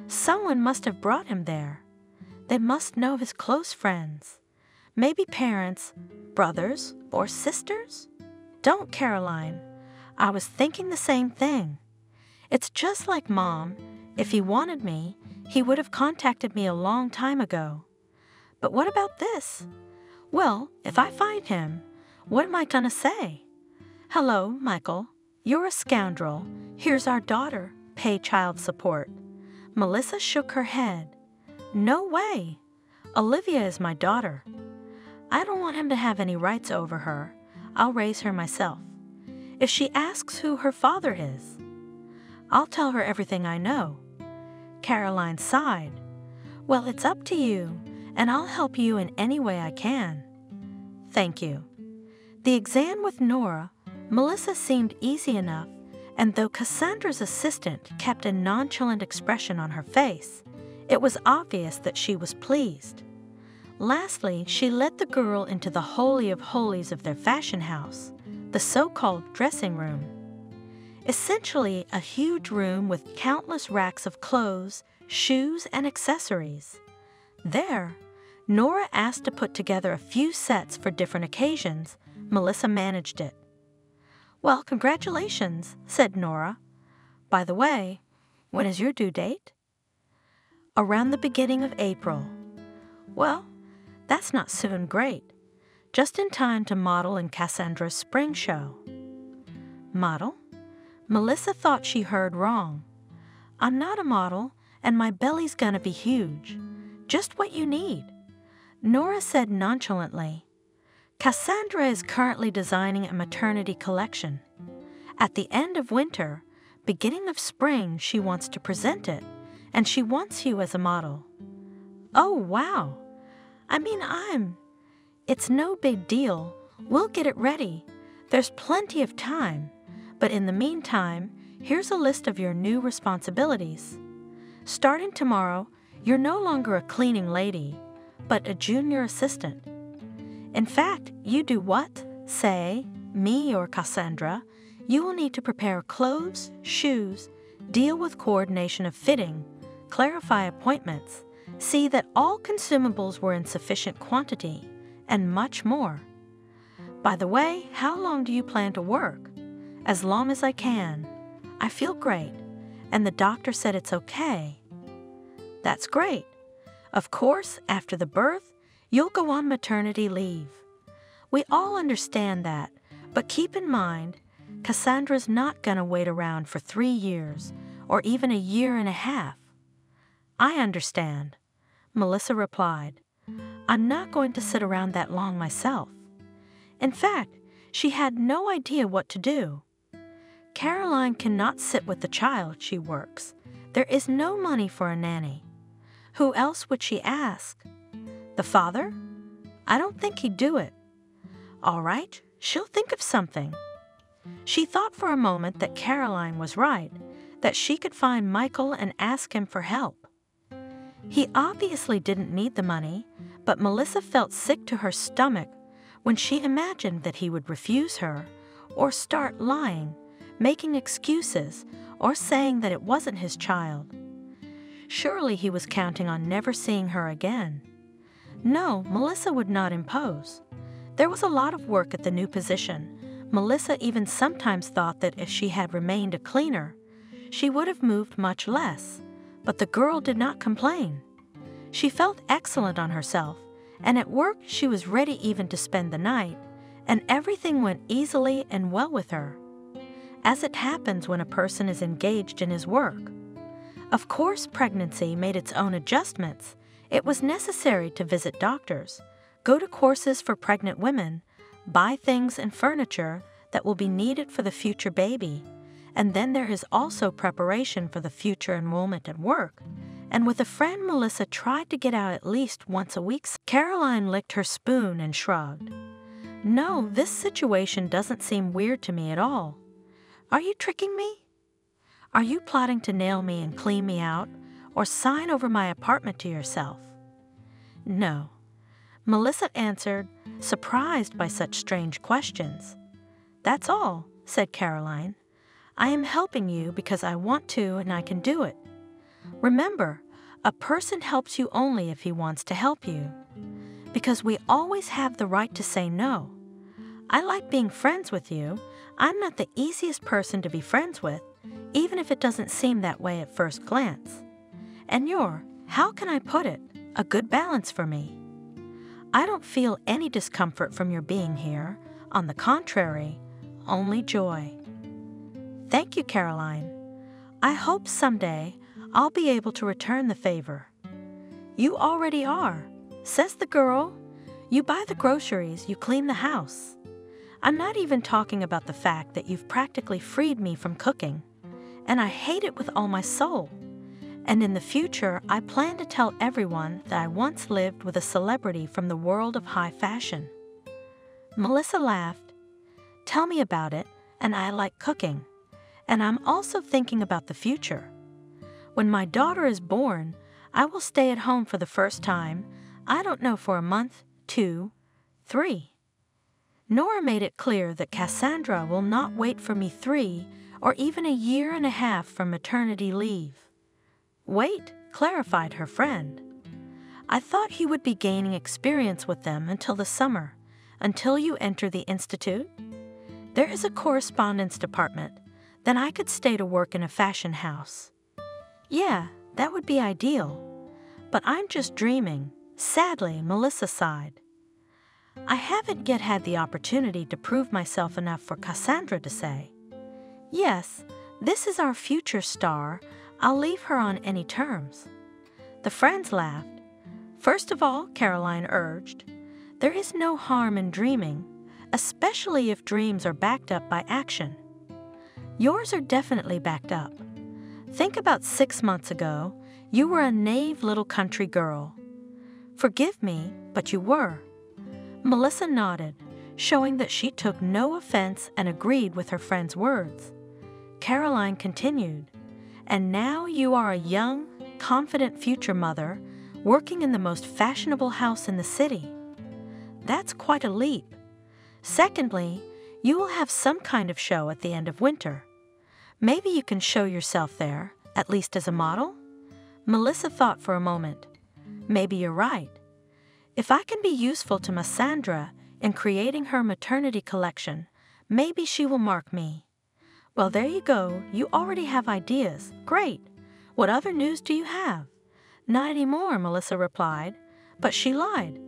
Someone must have brought him there. They must know his close friends. Maybe parents, brothers, or sisters? Don't, Caroline. I was thinking the same thing. It's just like Mom. If he wanted me, he would have contacted me a long time ago. But what about this? Well, if I find him, what am I gonna say? Hello, Michael. You're a scoundrel. Here's our daughter. Pay child support. Melissa shook her head. No way. Olivia is my daughter. I don't want him to have any rights over her. I'll raise her myself. If she asks who her father is, I'll tell her everything I know. Caroline sighed. Well, it's up to you, and I'll help you in any way I can. Thank you. The exam with Nora, Melissa seemed easy enough, and though Cassandra's assistant kept a nonchalant expression on her face, it was obvious that she was pleased. Lastly, she led the girl into the holy of holies of their fashion house, the so-called dressing room. Essentially a huge room with countless racks of clothes, shoes, and accessories. There, Nora asked to put together a few sets for different occasions. Melissa managed it. Well, congratulations, said Nora. By the way, when is your due date? Around the beginning of April. Well, that's not soon great. Just in time to model in Cassandra's spring show. Model? Melissa thought she heard wrong. I'm not a model, and my belly's gonna be huge. Just what you need. Nora said nonchalantly. Cassandra is currently designing a maternity collection. At the end of winter, beginning of spring, she wants to present it, and she wants you as a model. Oh, wow. It's no big deal. We'll get it ready. There's plenty of time. But in the meantime, here's a list of your new responsibilities. Starting tomorrow, you're no longer a cleaning lady, but a junior assistant. In fact, you do what, say, me or Cassandra, you will need to prepare clothes, shoes, deal with coordination of fitting, clarify appointments, see that all consumables were in sufficient quantity, and much more. By the way, how long do you plan to work? As long as I can. I feel great, and the doctor said it's okay. That's great. Of course, after the birth, you'll go on maternity leave. We all understand that, but keep in mind, Cassandra's not gonna wait around for 3 years, or even a year and a half. I understand, Melissa replied. I'm not going to sit around that long myself. In fact, she had no idea what to do. Caroline cannot sit with the child, she works. There is no money for a nanny. Who else would she ask? The father? I don't think he'd do it. All right, she'll think of something. She thought for a moment that Caroline was right, that she could find Michael and ask him for help. He obviously didn't need the money, but Melissa felt sick to her stomach when she imagined that he would refuse her, or start lying, making excuses, or saying that it wasn't his child. Surely he was counting on never seeing her again. No, Melissa would not impose. There was a lot of work at the new position. Melissa even sometimes thought that if she had remained a cleaner, she would have moved much less, but the girl did not complain. She felt excellent on herself, and at work she was ready even to spend the night, and everything went easily and well with her, as it happens when a person is engaged in his work. Of course, pregnancy made its own adjustments. It was necessary to visit doctors, go to courses for pregnant women, buy things and furniture that will be needed for the future baby, and then there is also preparation for the future enrollment at work. And with a friend, Melissa tried to get out at least once a week. Caroline licked her spoon and shrugged. No, this situation doesn't seem weird to me at all. Are you tricking me? Are you plotting to nail me and clean me out, or sign over my apartment to yourself? No, Melissa answered, surprised by such strange questions. That's all, said Caroline. I am helping you because I want to and I can do it. Remember, a person helps you only if he wants to help you. Because we always have the right to say no. I like being friends with you. I'm not the easiest person to be friends with, even if it doesn't seem that way at first glance. And you're, how can I put it, a good balance for me. I don't feel any discomfort from your being here. On the contrary, only joy. Thank you, Caroline. I hope someday I'll be able to return the favor. You already are, says the girl. You buy the groceries, you clean the house. I'm not even talking about the fact that you've practically freed me from cooking, and I hate it with all my soul. And in the future, I plan to tell everyone that I once lived with a celebrity from the world of high fashion. Melissa laughed. Tell me about it, and I like cooking. And I'm also thinking about the future. When my daughter is born, I will stay at home for the first time, I don't know, for a month, 2, 3. Nora made it clear that Cassandra will not wait for me 3 or even a year and a half from maternity leave. Wait, clarified her friend. I thought he would be gaining experience with them until the summer, until you enter the institute. There is a correspondence department. Then I could stay to work in a fashion house. Yeah, that would be ideal. But I'm just dreaming. Sadly, Melissa sighed. I haven't yet had the opportunity to prove myself enough for Cassandra to say, yes, this is our future star. I'll leave her on any terms. The friends laughed. First of all, Caroline urged, there is no harm in dreaming, especially if dreams are backed up by action. Yours are definitely backed up. Think about 6 months ago, you were a naive little country girl. Forgive me, but you were. Melissa nodded, showing that she took no offense and agreed with her friend's words. Caroline continued, and now you are a young, confident future mother working in the most fashionable house in the city. That's quite a leap. Secondly, you will have some kind of show at the end of winter. Maybe you can show yourself there, at least as a model? Melissa thought for a moment. Maybe you're right. If I can be useful to Miss Sandra in creating her maternity collection, maybe she will mark me. Well, there you go. You already have ideas. Great. What other news do you have? Not anymore, Melissa replied, but she lied.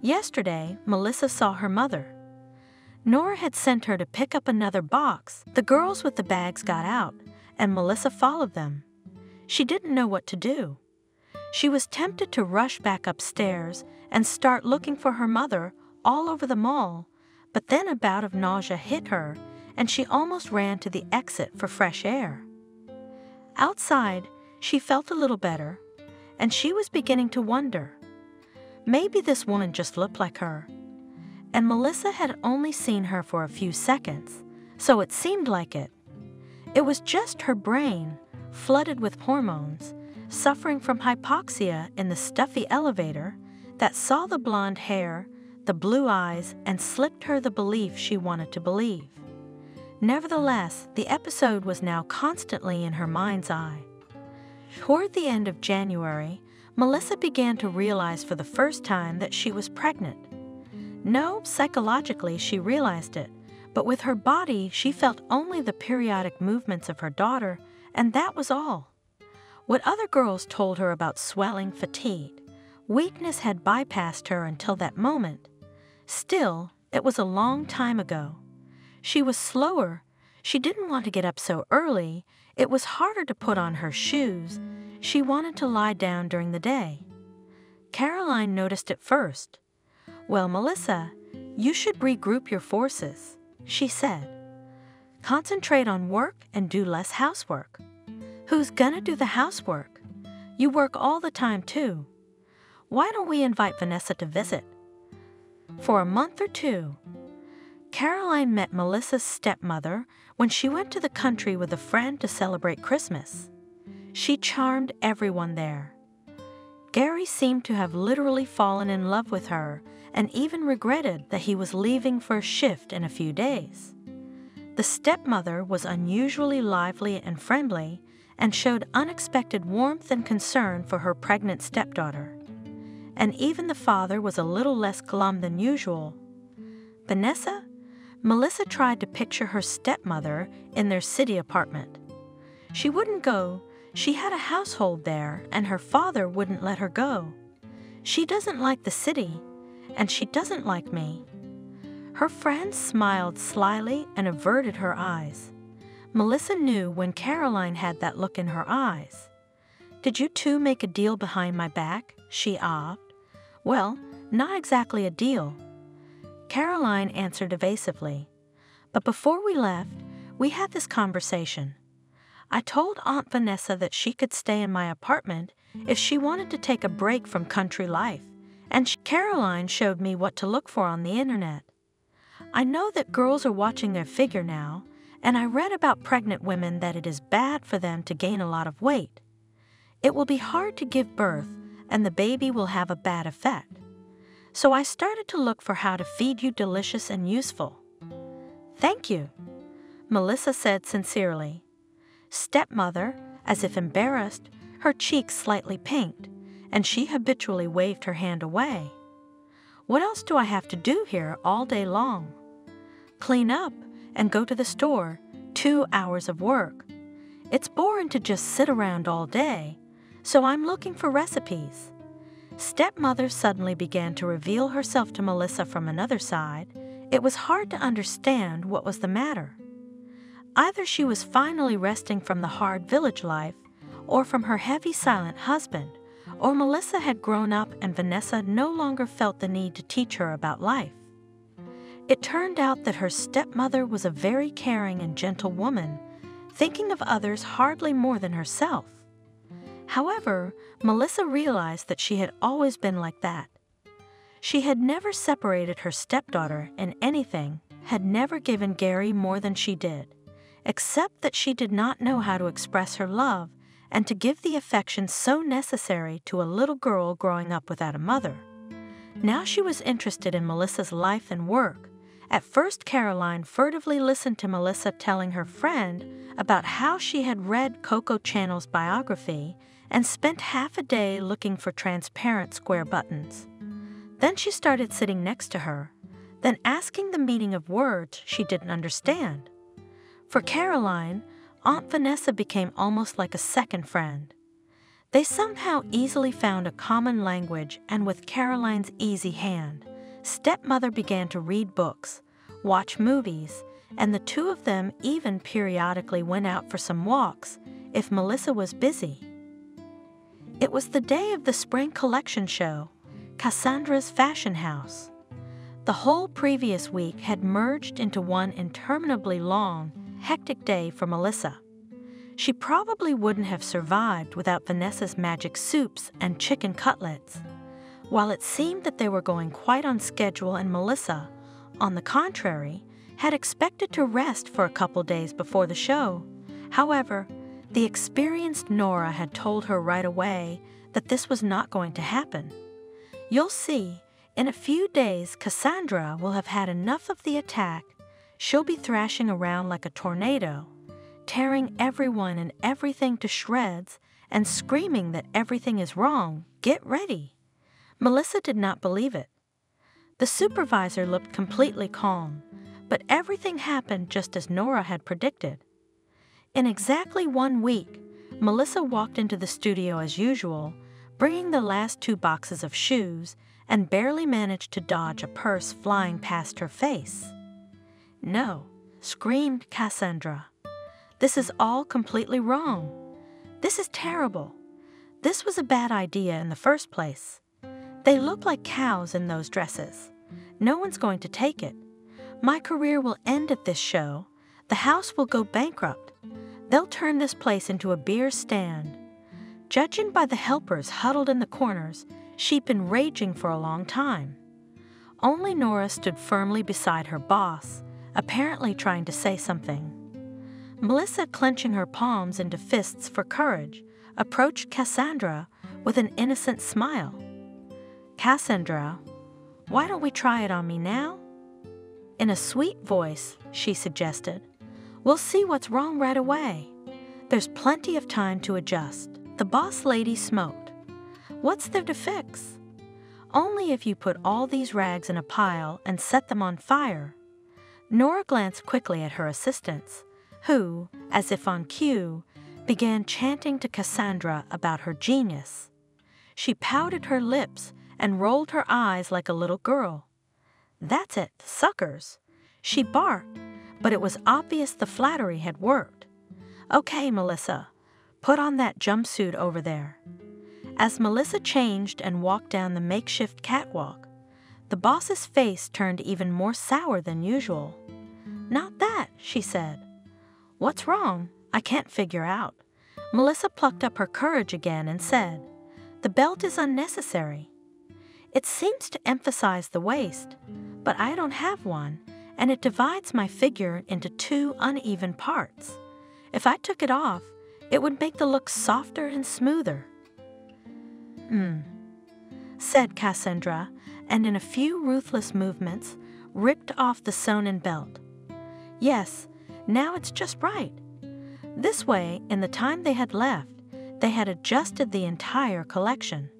Yesterday, Melissa saw her mother. Nora had sent her to pick up another box. The girls with the bags got out, and Melissa followed them. She didn't know what to do. She was tempted to rush back upstairs and start looking for her mother all over the mall, but then a bout of nausea hit her, and she almost ran to the exit for fresh air. Outside, she felt a little better, and she was beginning to wonder. Maybe this woman just looked like her. And Melissa had only seen her for a few seconds, so it seemed like it. It was just her brain, flooded with hormones, suffering from hypoxia in the stuffy elevator, that saw the blonde hair, the blue eyes, and slipped her the belief she wanted to believe. Nevertheless, the episode was now constantly in her mind's eye. Toward the end of January, Melissa began to realize for the first time that she was pregnant. No, psychologically she realized it, but with her body she felt only the periodic movements of her daughter, and that was all. What other girls told her about swelling, fatigue, weakness had bypassed her until that moment. Still, it was a long time ago. She was slower. She didn't want to get up so early. It was harder to put on her shoes. She wanted to lie down during the day. Caroline noticed it first. Well, Melissa, you should regroup your forces. she said. Concentrate on work and do less housework. Who's gonna do the housework? You work all the time too. Why don't we invite Vanessa to visit? For a month or two. Caroline met Melissa's stepmother when she went to the country with a friend to celebrate Christmas. She charmed everyone there. Gary seemed to have literally fallen in love with her and even regretted that he was leaving for a shift in a few days. The stepmother was unusually lively and friendly and showed unexpected warmth and concern for her pregnant stepdaughter. And even the father was a little less glum than usual. Vanessa? Melissa tried to picture her stepmother in their city apartment. She wouldn't go. She had a household there, and her father wouldn't let her go. She doesn't like the city, and she doesn't like me. Her friend smiled slyly and averted her eyes. Melissa knew when Caroline had that look in her eyes. Did you two make a deal behind my back? She asked. Well, not exactly a deal. Caroline answered evasively. But before we left, we had this conversation. I told Aunt Vanessa that she could stay in my apartment if she wanted to take a break from country life, and Caroline showed me what to look for on the internet. I know that girls are watching their figure now, and I read about pregnant women that it is bad for them to gain a lot of weight. It will be hard to give birth, and the baby will have a bad effect. So I started to look for how to feed you delicious and useful. Thank you, Melissa said sincerely. Stepmother, as if embarrassed, her cheeks slightly pinked, and she habitually waved her hand away. What else do I have to do here all day long? Clean up and go to the store, 2 hours of work. It's boring to just sit around all day, so I'm looking for recipes. Stepmother suddenly began to reveal herself to Melissa from another side. It was hard to understand what was the matter. Either she was finally resting from the hard village life, or from her heavy, silent husband, or Melissa had grown up and Vanessa no longer felt the need to teach her about life. It turned out that her stepmother was a very caring and gentle woman, thinking of others hardly more than herself. However, Melissa realized that she had always been like that. She had never separated her stepdaughter in anything, had never given Gary more than she did, except that she did not know how to express her love and to give the affection so necessary to a little girl growing up without a mother. Now she was interested in Melissa's life and work. At first, Caroline furtively listened to Melissa telling her friend about how she had read Coco Chanel's biography and spent half a day looking for transparent square buttons. Then she started sitting next to her, then asking the meaning of words she didn't understand. For Caroline, Aunt Vanessa became almost like a second friend. They somehow easily found a common language, and with Caroline's easy hand, stepmother began to read books, watch movies, and the two of them even periodically went out for some walks if Melissa was busy. It was the day of the spring collection show, Cassandra's fashion house. The whole previous week had merged into one interminably long, hectic day for Melissa. She probably wouldn't have survived without Vanessa's magic soups and chicken cutlets. While it seemed that they were going quite on schedule, and Melissa, on the contrary, had expected to rest for a couple days before the show. However, the experienced Nora had told her right away that this was not going to happen. You'll see, in a few days Cassandra will have had enough of the attack. She'll be thrashing around like a tornado, tearing everyone and everything to shreds and screaming that everything is wrong. Get ready. Melissa did not believe it. The supervisor looked completely calm, but everything happened just as Nora had predicted. In exactly 1 week, Melissa walked into the studio as usual, bringing the last 2 boxes of shoes, and barely managed to dodge a purse flying past her face. No, screamed Cassandra. This is all completely wrong. This is terrible. This was a bad idea in the first place. They look like cows in those dresses. No one's going to take it. My career will end at this show. The house will go bankrupt. They'll turn this place into a beer stand. Judging by the helpers huddled in the corners, she'd been raging for a long time. Only Nora stood firmly beside her boss, apparently trying to say something. Melissa, clenching her palms into fists for courage, approached Cassandra with an innocent smile. "Cassandra, why don't we try it on me now?" In a sweet voice, she suggested. "We'll see what's wrong right away. There's plenty of time to adjust." The boss lady smoked. "What's there to fix? Only if you put all these rags in a pile and set them on fire." Nora glanced quickly at her assistants, who, as if on cue, began chanting to Cassandra about her genius. She pouted her lips and rolled her eyes like a little girl. "That's it, suckers!" She barked, but it was obvious the flattery had worked. "Okay, Melissa, put on that jumpsuit over there." As Melissa changed and walked down the makeshift catwalk, the boss's face turned even more sour than usual. "Not that," she said. "What's wrong? I can't figure out." Melissa plucked up her courage again and said, "The belt is unnecessary. It seems to emphasize the waist, but I don't have one, and it divides my figure into two uneven parts. If I took it off, it would make the look softer and smoother." Said Cassandra, and in a few ruthless movements, ripped off the sewn-in belt. "Yes, now it's just right." This way, in the time they had left, they had adjusted the entire collection.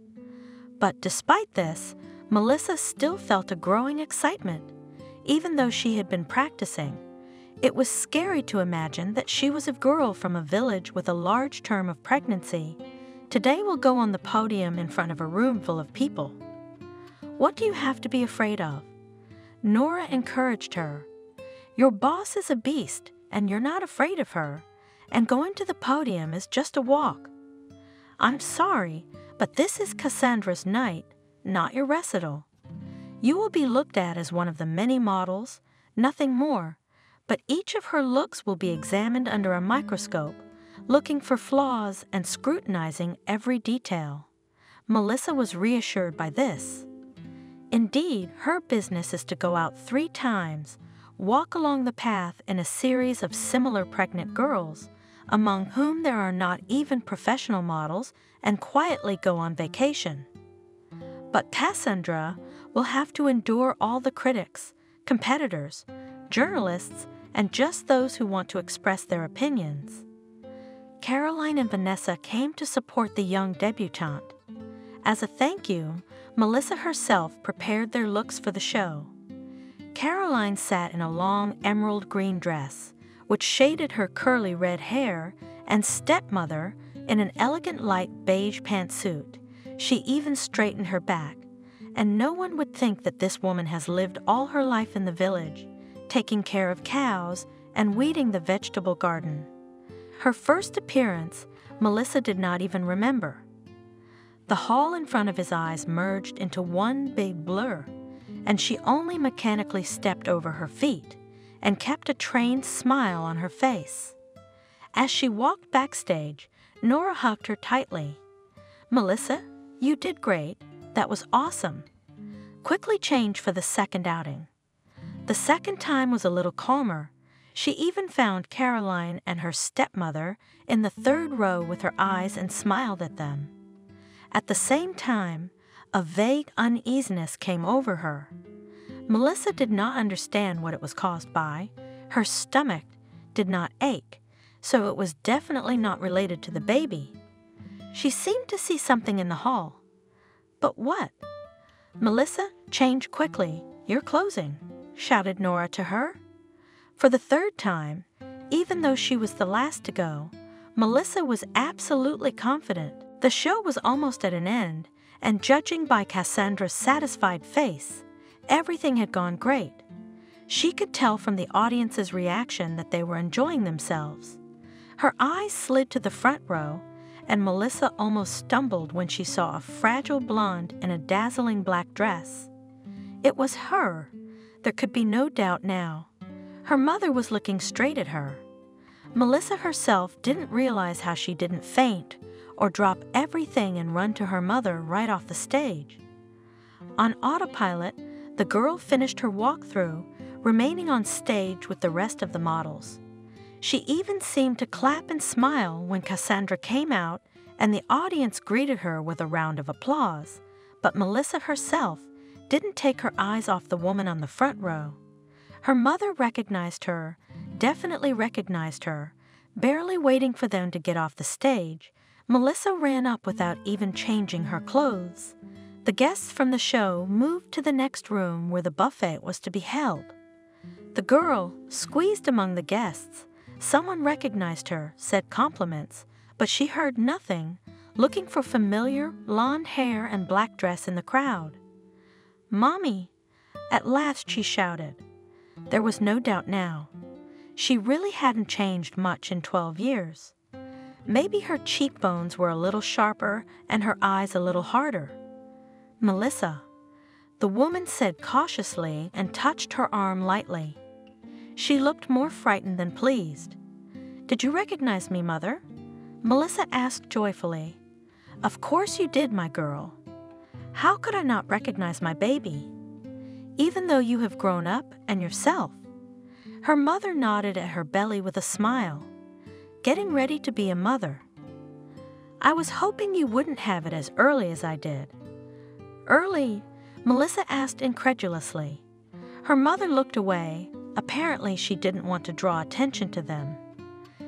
But despite this, Melissa still felt a growing excitement, even though she had been practicing. It was scary to imagine that she was a girl from a village with a large term of pregnancy. Today will go on the podium in front of a room full of people. "What do you have to be afraid of?" Nora encouraged her. "Your boss is a beast, and you're not afraid of her, and going to the podium is just a walk." "I'm sorry, but this is Cassandra's night, not your recital. You will be looked at as one of the many models, nothing more, but each of her looks will be examined under a microscope, looking for flaws and scrutinizing every detail." Melissa was reassured by this. Indeed, her business is to go out 3 times, walk along the path in a series of similar pregnant girls, among whom there are not even professional models, and quietly go on vacation. But Cassandra will have to endure all the critics, competitors, journalists, and just those who want to express their opinions. Caroline and Vanessa came to support the young debutante. As a thank you, Melissa herself prepared their looks for the show. Caroline sat in a long emerald green dress, which shaded her curly red hair, and stepmother in an elegant light beige pantsuit. She even straightened her back, and no one would think that this woman has lived all her life in the village, taking care of cows and weeding the vegetable garden. Her first appearance, Melissa did not even remember. The hall in front of his eyes merged into one big blur, and she only mechanically stepped over her feet and kept a trained smile on her face. As she walked backstage, Nora hugged her tightly. "Melissa, you did great. That was awesome." Quickly changed for the second outing. The second time was a little calmer. She even found Caroline and her stepmother in the 3rd row with her eyes and smiled at them. At the same time, a vague uneasiness came over her. Melissa did not understand what it was caused by. Her stomach did not ache, so it was definitely not related to the baby. She seemed to see something in the hall. But what? "Melissa, change quickly. You're closing," shouted Nora to her. For the 3rd time, even though she was the last to go, Melissa was absolutely confident. The show was almost at an end, and judging by Cassandra's satisfied face, everything had gone great. She could tell from the audience's reaction that they were enjoying themselves. Her eyes slid to the front row, and Melissa almost stumbled when she saw a fragile blonde in a dazzling black dress. It was her, There could be no doubt now. Her mother was looking straight at her. Melissa herself didn't realize how she didn't faint or drop everything and run to her mother right off the stage. On autopilot, the girl finished her walkthrough, remaining on stage with the rest of the models. She even seemed to clap and smile when Cassandra came out and the audience greeted her with a round of applause, but Melissa herself didn't take her eyes off the woman on the front row. Her mother recognized her, definitely recognized her. Barely waiting for them to get off the stage, Melissa ran up without even changing her clothes. The guests from the show moved to the next room where the buffet was to be held. The girl squeezed among the guests. Someone recognized her, said compliments, but she heard nothing, looking for familiar blonde hair and black dress in the crowd. "Mommy!" At last she shouted. There was no doubt now. She really hadn't changed much in 12 years. Maybe her cheekbones were a little sharper and her eyes a little harder. "Melissa," the woman said cautiously and touched her arm lightly. She looked more frightened than pleased. "Did you recognize me, Mother?" Melissa asked joyfully. "Of course you did, my girl. How could I not recognize my baby? Even though you have grown up and yourself." Her mother nodded at her belly with a smile. "Getting ready to be a mother. I was hoping you wouldn't have it as early as I did." "Early?" Melissa asked incredulously. Her mother looked away. Apparently she didn't want to draw attention to them.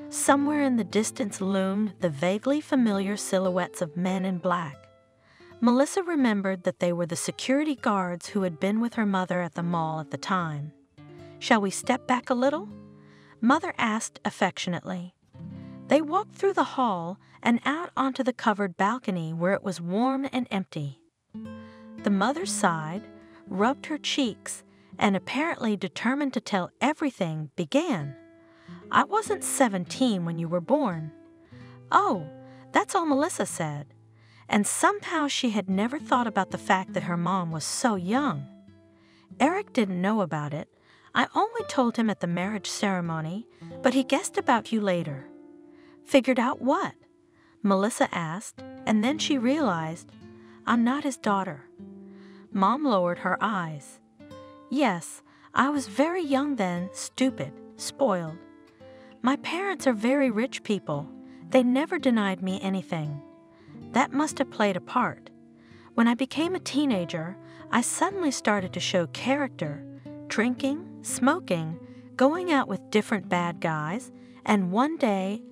Somewhere in the distance loomed the vaguely familiar silhouettes of men in black. Melissa remembered that they were the security guards who had been with her mother at the mall at the time. "Shall we step back a little?" Mother asked affectionately. They walked through the hall and out onto the covered balcony where it was warm and empty. The mother sighed, rubbed her cheeks, and apparently determined to tell everything, began. "I wasn't 17 when you were born." "Oh," that's all Melissa said. And somehow she had never thought about the fact that her mom was so young. "Eric didn't know about it. I only told him at the marriage ceremony, but he guessed about you later." "Figured out what?" Melissa asked, and then she realized, "I'm not his daughter." Mom lowered her eyes. "Yes, I was very young then, stupid, spoiled. My parents are very rich people. They never denied me anything. That must have played a part. When I became a teenager, I suddenly started to show character, drinking, smoking, going out with different bad guys, and one day,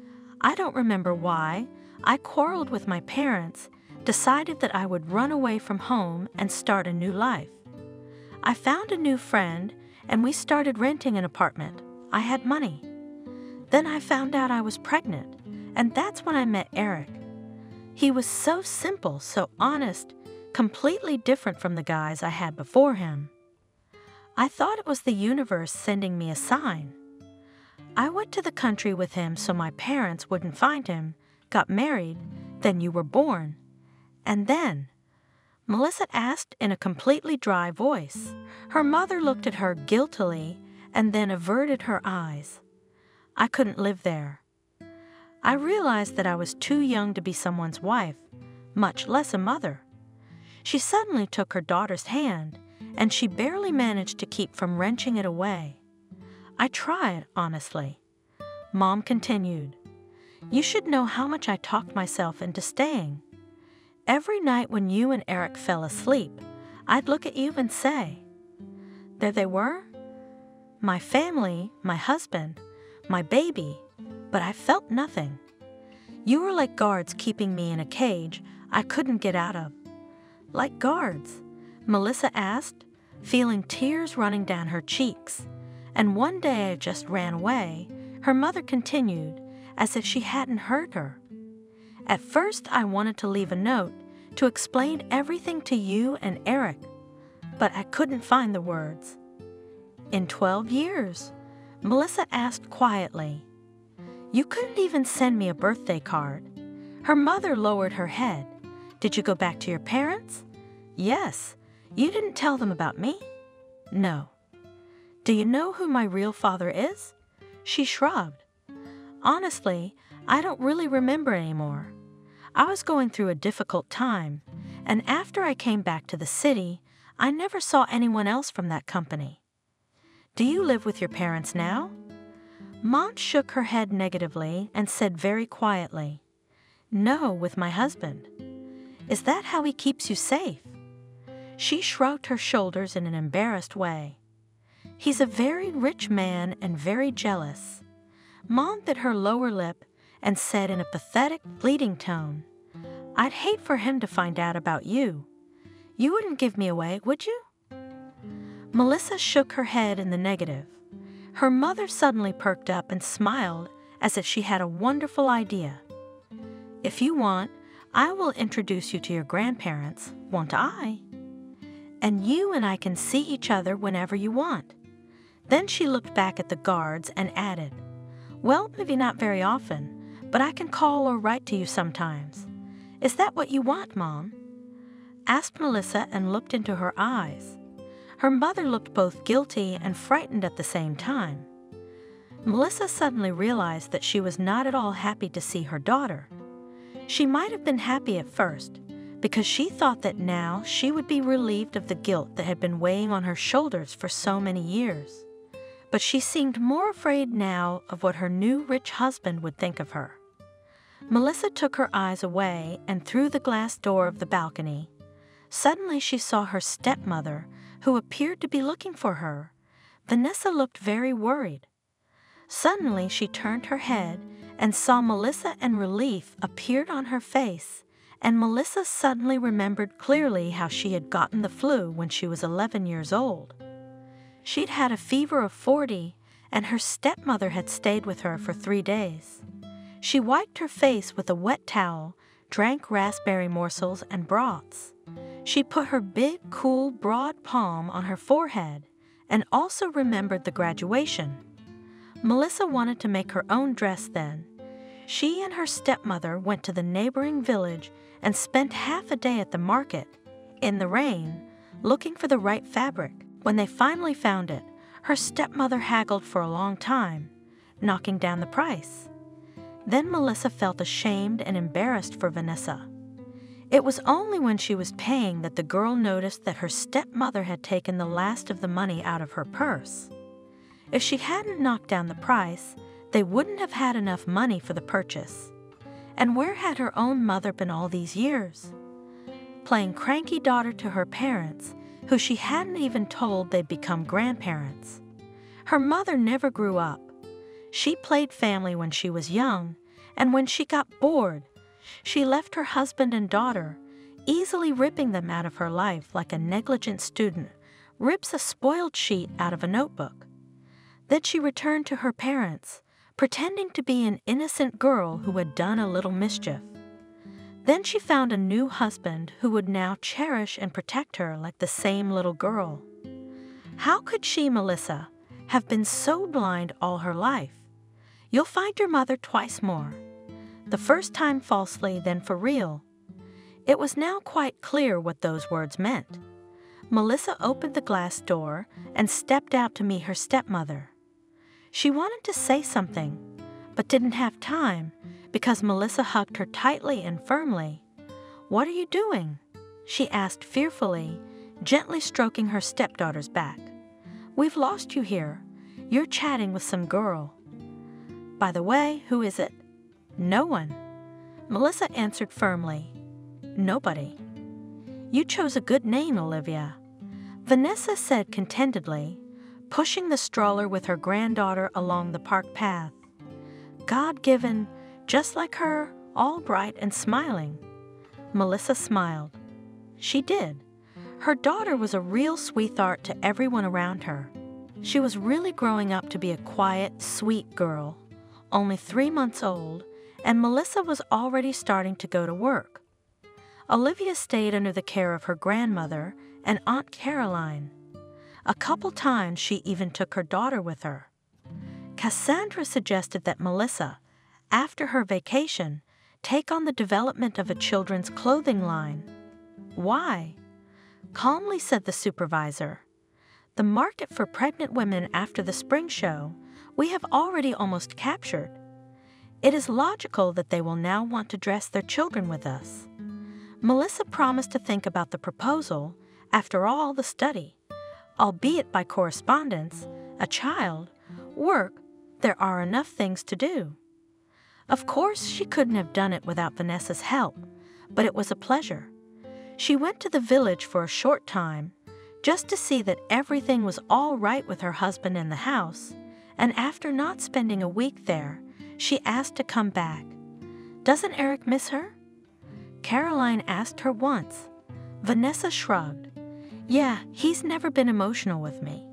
I don't remember why, I quarreled with my parents, decided that I would run away from home and start a new life. I found a new friend, and we started renting an apartment. I had money. Then I found out I was pregnant, and that's when I met Eric. He was so simple, so honest, completely different from the guys I had before him. I thought it was the universe sending me a sign. I went to the country with him so my parents wouldn't find him, got married, then you were born. And then?" Melissa asked in a completely dry voice. Her mother looked at her guiltily and then averted her eyes. "I couldn't live there. I realized that I was too young to be someone's wife, much less a mother." She suddenly took her daughter's hand, and she barely managed to keep from wrenching it away. "I tried, honestly." Mom continued. "You should know how much I talked myself into staying. Every night when you and Eric fell asleep, I'd look at you and say, 'There they were, my family, my husband, my baby,' but I felt nothing. You were like guards keeping me in a cage I couldn't get out of." "Like guards?" Melissa asked, feeling tears running down her cheeks. "And one day I just ran away," her mother continued, as if she hadn't heard her. "At first I wanted to leave a note to explain everything to you and Eric, but I couldn't find the words." "In 12 years?" Melissa asked quietly. "You couldn't even send me a birthday card." Her mother lowered her head. "Did you go back to your parents?" "Yes." "You didn't tell them about me?" "No." "Do you know who my real father is?" She shrugged. "Honestly, I don't really remember anymore. I was going through a difficult time, and after I came back to the city, I never saw anyone else from that company." "Do you live with your parents now?" Mont shook her head negatively and said very quietly, "No, with my husband." "Is that how he keeps you safe?" She shrugged her shoulders in an embarrassed way. "He's a very rich man and very jealous." Mont bit her lower lip and said in a pathetic, pleading tone, "I'd hate for him to find out about you. You wouldn't give me away, would you?" Melissa shook her head in the negative. Her mother suddenly perked up and smiled as if she had a wonderful idea. "If you want, I will introduce you to your grandparents, won't I? And you and I can see each other whenever you want." Then she looked back at the guards and added, "Well, maybe not very often, but I can call or write to you sometimes. Is that what you want, Mom?" asked Melissa and looked into her eyes. Her mother looked both guilty and frightened at the same time. Melissa suddenly realized that she was not at all happy to see her daughter. She might have been happy at first, because she thought that now she would be relieved of the guilt that had been weighing on her shoulders for so many years. But she seemed more afraid now of what her new rich husband would think of her. Melissa took her eyes away and through the glass door of the balcony. Suddenly she saw her stepmother, who appeared to be looking for her. Vanessa looked very worried. Suddenly she turned her head and saw Melissa, and relief appeared on her face, and Melissa suddenly remembered clearly how she had gotten the flu when she was 11 years old. She'd had a fever of 40, and her stepmother had stayed with her for 3 days. She wiped her face with a wet towel, drank raspberry morsels and broths. She put her big, cool, broad palm on her forehead and also remembered the graduation. Melissa wanted to make her own dress then. She and her stepmother went to the neighboring village and spent half a day at the market, in the rain, looking for the right fabric. When they finally found it, her stepmother haggled for a long time, knocking down the price. Then Melissa felt ashamed and embarrassed for Vanessa. It was only when she was paying that the girl noticed that her stepmother had taken the last of the money out of her purse. If she hadn't knocked down the price, they wouldn't have had enough money for the purchase. And where had her own mother been all these years? Playing cranky daughter to her parents, who she hadn't even told they'd become grandparents. Her mother never grew up. She played family when she was young, and when she got bored, she left her husband and daughter, easily ripping them out of her life like a negligent student rips a spoiled sheet out of a notebook. Then she returned to her parents, pretending to be an innocent girl who had done a little mischief. Then she found a new husband who would now cherish and protect her like the same little girl. How could she, Melissa, have been so blind all her life? You'll find your mother twice more. The first time falsely, then for real. It was now quite clear what those words meant. Melissa opened the glass door and stepped out to meet her stepmother. She wanted to say something, but didn't have time because Melissa hugged her tightly and firmly. "What are you doing?" she asked fearfully, gently stroking her stepdaughter's back. "We've lost you here. You're chatting with some girl." "By the way, who is it?" "No one." Melissa answered firmly. "Nobody." "You chose a good name, Olivia," Vanessa said contentedly, pushing the stroller with her granddaughter along the park path. "God-given, just like her, all bright and smiling." Melissa smiled. She did. Her daughter was a real sweetheart to everyone around her. She was really growing up to be a quiet, sweet girl, only 3 months old, and Melissa was already starting to go to work. Olivia stayed under the care of her grandmother and Aunt Caroline. A couple times she even took her daughter with her. Cassandra suggested that Melissa, after her vacation, take on the development of a children's clothing line. "Why?" calmly said the supervisor. The market for pregnant women after the spring show we have already almost captured. It is logical that they will now want to dress their children with us. Melissa promised to think about the proposal after all the study, albeit by correspondence, a child, work, there are enough things to do. Of course, she couldn't have done it without Vanessa's help, but it was a pleasure. She went to the village for a short time, just to see that everything was all right with her husband in the house, and after not spending a week there, she asked to come back. Doesn't Eric miss her? Caroline asked her once. Vanessa shrugged. Yeah, he's never been emotional with me,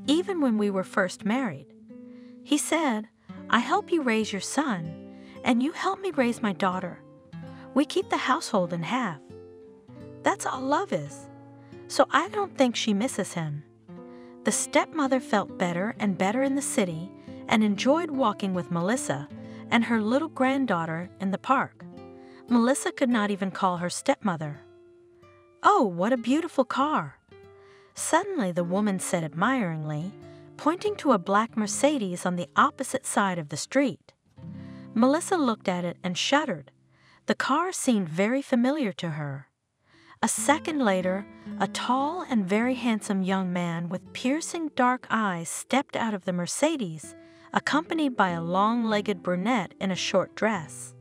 even when we were first married. He said, I help you raise your son, and you help me raise my daughter. We keep the household in half. That's all love is. So I don't think she misses him. The stepmother felt better and better in the city and enjoyed walking with Melissa and her little granddaughter in the park. Melissa could not even call her stepmother. Oh, what a beautiful car! Suddenly the woman said admiringly, pointing to a black Mercedes on the opposite side of the street. Melissa looked at it and shuddered. The car seemed very familiar to her. A second later, a tall and very handsome young man with piercing dark eyes stepped out of the Mercedes, accompanied by a long-legged brunette in a short dress.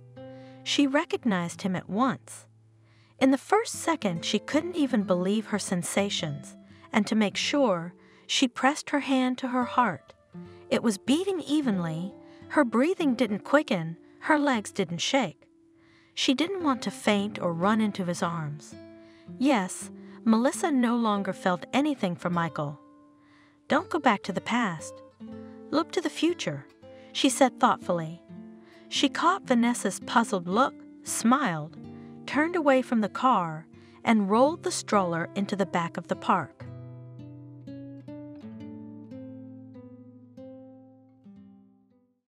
She recognized him at once. In the first second, she couldn't even believe her sensations, and to make sure, she pressed her hand to her heart. It was beating evenly, her breathing didn't quicken, her legs didn't shake. She didn't want to faint or run into his arms. Yes, Melissa no longer felt anything for Michael. Don't go back to the past. Look to the future, she said thoughtfully. She caught Vanessa's puzzled look, smiled, turned away from the car, and rolled the stroller into the back of the park.